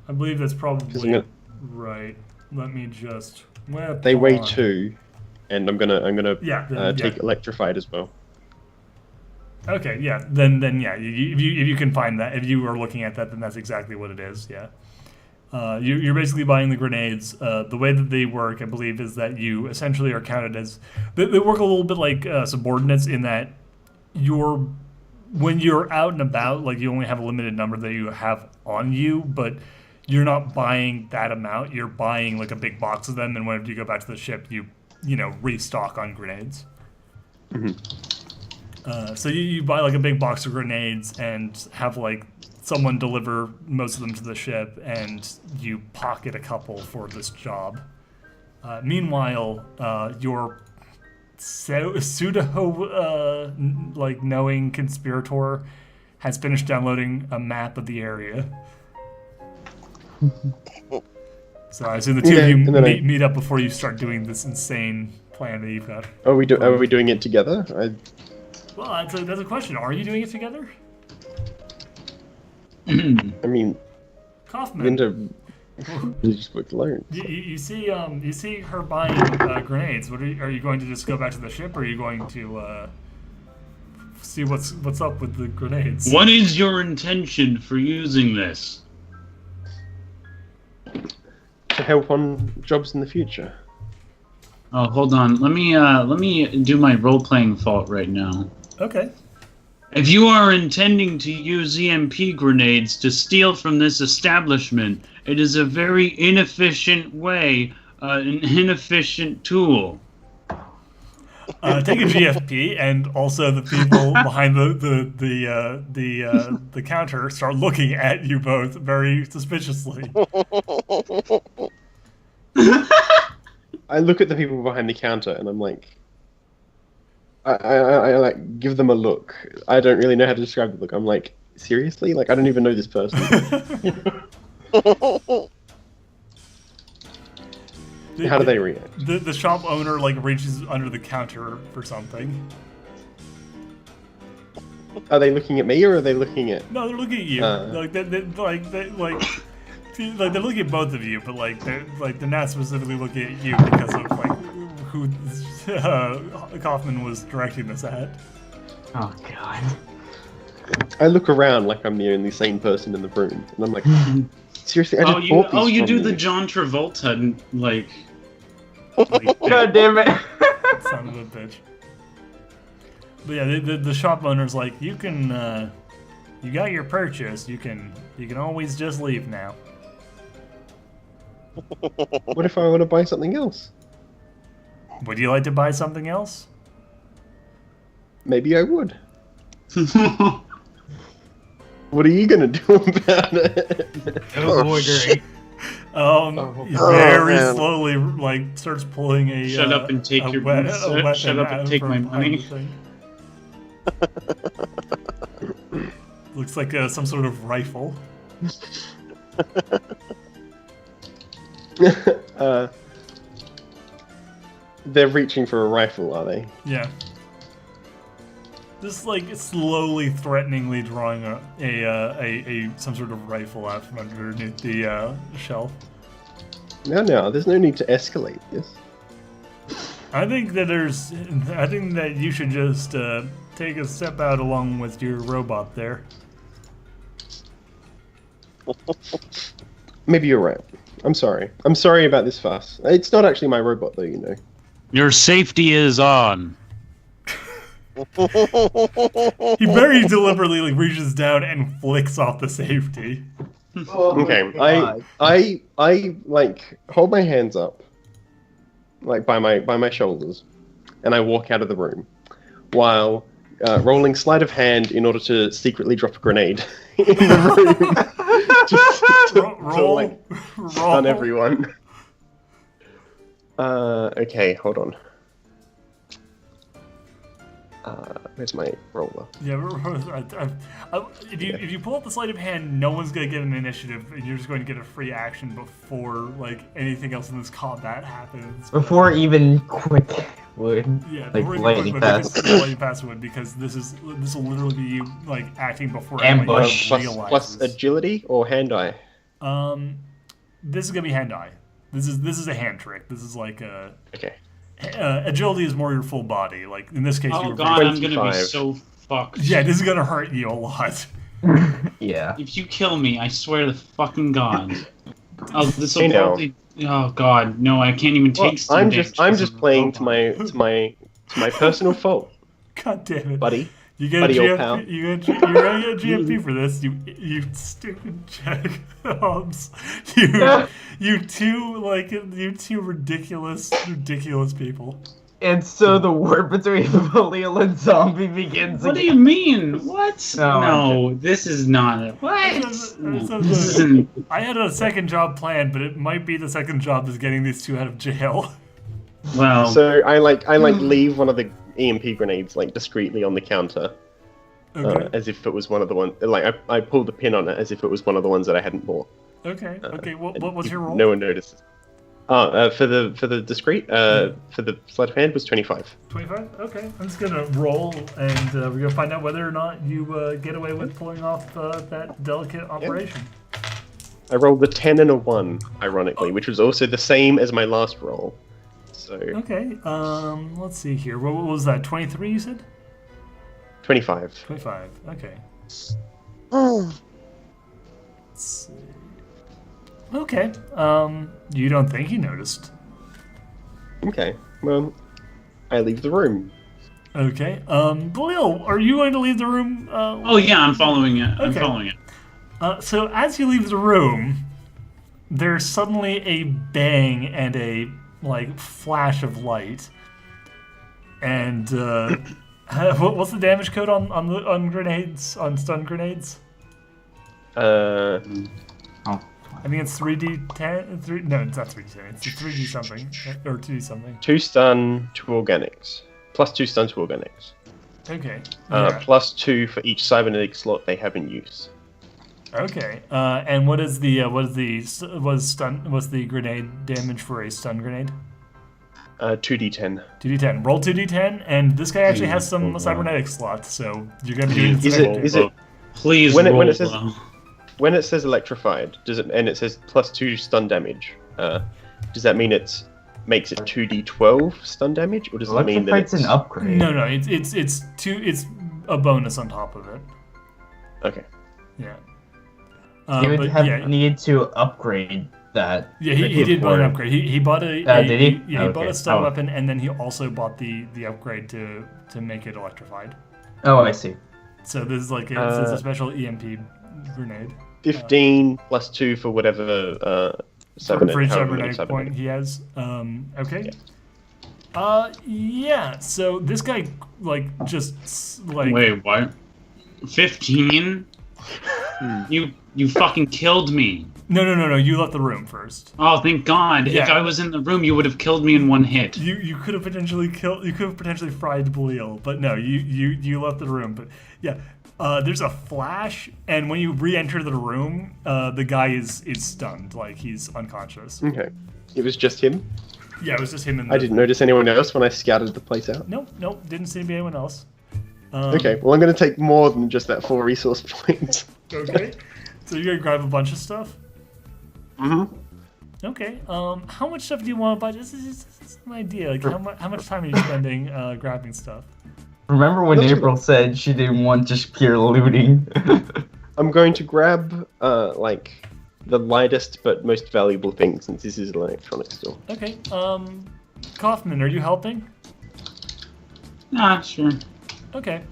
I believe that's probably right. Let me just... They weigh 2, and I'm gonna take electrified as well. Okay, yeah. Then yeah. If you can find that, if you are looking at that, then that's exactly what it is. Yeah. You're basically buying the grenades. The way that they work, I believe, is that you essentially are counted as... They work a little bit like subordinates in that when you're out and about, like you only have a limited number that you have on you, but you're not buying that amount. You're buying like a big box of them, and whenever you go back to the ship, you restock on grenades. Mm-hmm. So you buy like a big box of grenades and have like someone deliver most of them to the ship, and you pocket a couple for this job. Meanwhile, your pseudo knowing conspirator has finished downloading a map of the area. So I assume the two of you meet up before you start doing this insane plan that you've got. Are we doing it together? Well, that's a question. Are you doing it together? I mean, Kaufman. Linda just worked alone. You see her buying grenades. What are you going to just go back to the ship, or are you going to see what's up with the grenades? What is your intention for using this? To help on jobs in the future. Oh, hold on. Let me do my role-playing fault right now. Okay. If you are intending to use EMP grenades to steal from this establishment, it is a very inefficient way, an inefficient tool. Take a GFP, and also the people behind the counter start looking at you both very suspiciously. I look at the people behind the counter, and I'm like, I like give them a look. I don't really know how to describe the look. I'm like, seriously? Like, I don't even know this person. How do they react? The shop owner like reaches under the counter for something. Are they looking at me or are they looking at? No, they're looking at you. They're looking at both of you, but they're not specifically looking at you because of like who Kaufman was directing this at. Oh god. I look around like I'm the only sane person in the room, and I'm like, seriously, I just bought these you from do the John Travolta like God damn it. Son of a bitch. But yeah, the shop owner's like, you can, you got your purchase. You can always just leave now. What if I want to buy something else? Would you like to buy something else? Maybe I would. What are you gonna do about it? Ordering. Very slowly, like, starts pulling a. Shut up and take your. Shut up and take my money. Looks like some sort of rifle. They're reaching for a rifle, are they? Yeah. Just like slowly, threateningly drawing a some sort of rifle out from underneath the shelf. No, there's no need to escalate this. I think that you should just take a step out along with your robot there. Maybe you're right. I'm sorry. I'm sorry about this fuss. It's not actually my robot, though, you know. Your safety is on. He very deliberately like reaches down and flicks off the safety. Okay, I like hold my hands up, like by my shoulders, and I walk out of the room, while rolling sleight of hand in order to secretly drop a grenade in the room, just to stun everyone. Okay, hold on. Where's my roller? Yeah, if you pull up the sleight of hand, no one's gonna get an initiative, and you're just going to get a free action before like anything else in this combat happens. Before even quick would. Yeah, like lightning fast. Lightning fast would, because this will literally be you like acting before ambush. Plus agility or hand-eye. This is gonna be hand-eye. This is a hand trick. This is like a. Okay. Agility is more your full body. Like in this case, oh god, I'm gonna be so fucked. Yeah, this is gonna hurt you a lot. Yeah. If you kill me, I swear to fucking god. Oh, this will probably. Oh god, no, I can't even take. Well, I'm just playing to my personal fault. God damn it, buddy. You get buddy, a old pal. you're gonna get a GMP for this. You stupid jackass. You two ridiculous people. And so the war between Valil and Zombie begins. What do you mean? What? No, this is not it. What? I had a second job planned, but it might be the second job is getting these two out of jail. Well, so I leave one of the EMP grenades like discreetly on the counter, as if it was one of the ones. Like I pulled the pin on it as if it was one of the ones that I hadn't bought. Okay. What was your roll? No one notices. For the discreet, for the sleight of hand was 25. 25? Okay. I'm just gonna roll, and we're gonna find out whether or not you get away with pulling off that delicate operation. Yeah. I rolled a 10 and a 1, ironically, which was also the same as my last roll. So. Okay. Let's see here. What was that? 23? You said? 25. 25. Okay. Oh. Let's see. Okay. You don't think he noticed? Okay. Well, I leave the room. Okay. Boyle, are you going to leave the room? Oh yeah, I'm following it. Okay. I'm following it. So as you leave the room, there's suddenly a bang and a flash of light. And what's the damage code on grenades, on stun grenades? I think it's 3d10. No, it's not 3d10. It's 3d something or 2d something. 2 stun, 2 organics. Plus 2 stun to organics. Okay. Plus 2 for each cybernetic slot they have in use. Okay. And what's the grenade damage for a stun grenade? 2d10. 2d10. Roll 2d10, and this guy actually has some cybernetic slots, so you're gonna be doing. Is it? Please when roll it says when it says electrified, and it says +2 stun damage? Does that mean makes it 2d12 stun damage, or does that mean that it's an upgrade? No, it's a bonus on top of it. Okay. Yeah. He would need to upgrade that. Yeah, he did buy an upgrade. He bought a did he? Yeah, he bought a stun weapon, and then he also bought the upgrade to make it electrified. Oh, I see. So this is like it's a special EMP grenade. 15 +2 for whatever for each cybernetic point he has. Okay. Yeah. So this guy just Wait, what? 15? You fucking killed me. No. You left the room first. Oh, thank God! Yeah. If I was in the room, you would have killed me in one hit. You could have potentially killed. You could have potentially fried Belial, but no, you left the room. But yeah, there's a flash, and when you re-enter the room, the guy is stunned, like he's unconscious. Okay, it was just him. Yeah, it was just him. I didn't notice anyone else when I scouted the place out. Nope, didn't see anyone else. Okay, well I'm going to take more than just that 4 resource points. Okay, so you're gonna grab a bunch of stuff. Mm-hmm. Okay. How much stuff do you want to buy? This is an idea. Like, how much time are you spending grabbing stuff? Remember when April said she didn't want just pure looting? I'm going to grab like the lightest but most valuable thing, since this is an electronics store. Okay. Kaufman, are you helping? Sure. Okay.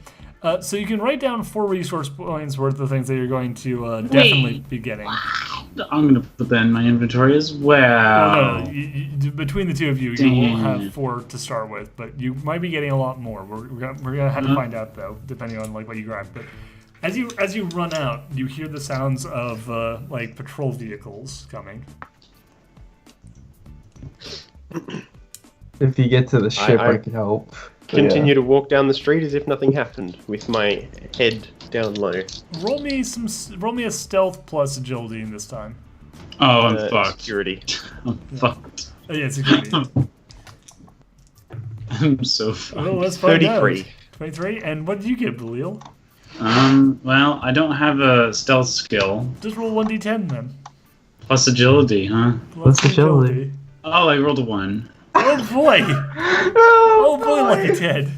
So you can write down 4 resource points worth of things that you're going to definitely be getting. I'm going to put that in my inventory as well. No. Between the two of you, you will have 4 to start with, but you might be getting a lot more. We're gonna have to find out though, depending on like what you grab. But as you run out, you hear the sounds of like patrol vehicles coming. If you get to the ship, I can help. Continue to walk down the street as if nothing happened, with my head down low. Roll me a stealth plus agility this time. Oh, I'm fucked. Security. I'm fucked. Oh, yeah, security. I'm so fucked. Well, let's find 33. out. 23. And what did you get, Belial? Well, I don't have a stealth skill. Just roll 1d10 then. Plus agility, huh? Plus agility. Oh, I rolled a 1. Oh boy! Oh boy, Lucky Ted.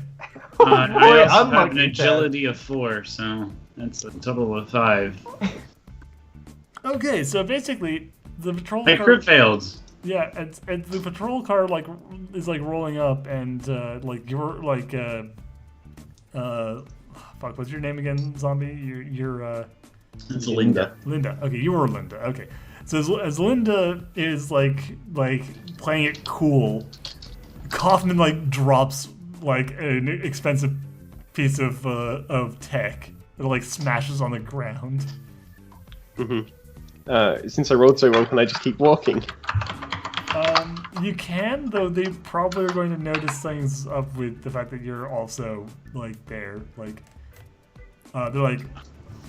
I also have an agility of 4, so that's a total of 5. Okay, so basically the patrol My car. crit failed. Yeah, and the patrol car is rolling up, and you're fuck, what's your name again, zombie? You're It's Linda. Linda. Okay, you were Linda. Okay. So as Linda is like playing it cool, Kaufman drops an expensive piece of tech that smashes on the ground. Mm-hmm. Since I rolled so well, can I just keep walking? You can, though they probably are going to notice things up with the fact that you're also there. They're like,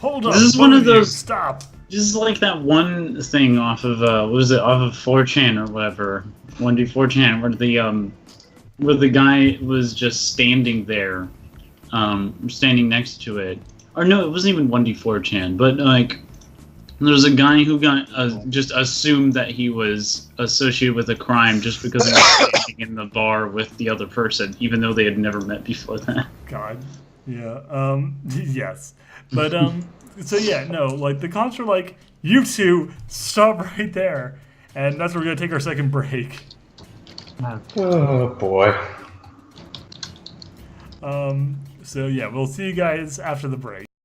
hold up. This is one of those. Stop. This is like that one thing off of off of 4chan or whatever, 1D4chan, where the guy was just standing there, standing next to it. Or no, it wasn't even 1D4chan, but there's a guy who got just assumed that he was associated with a crime just because he was standing in the bar with the other person, even though they had never met before that. God, yeah, yes, but so yeah, no, the cops are like, you two, stop right there, and that's where we're gonna take our second break. Oh boy. So yeah, we'll see you guys after the break.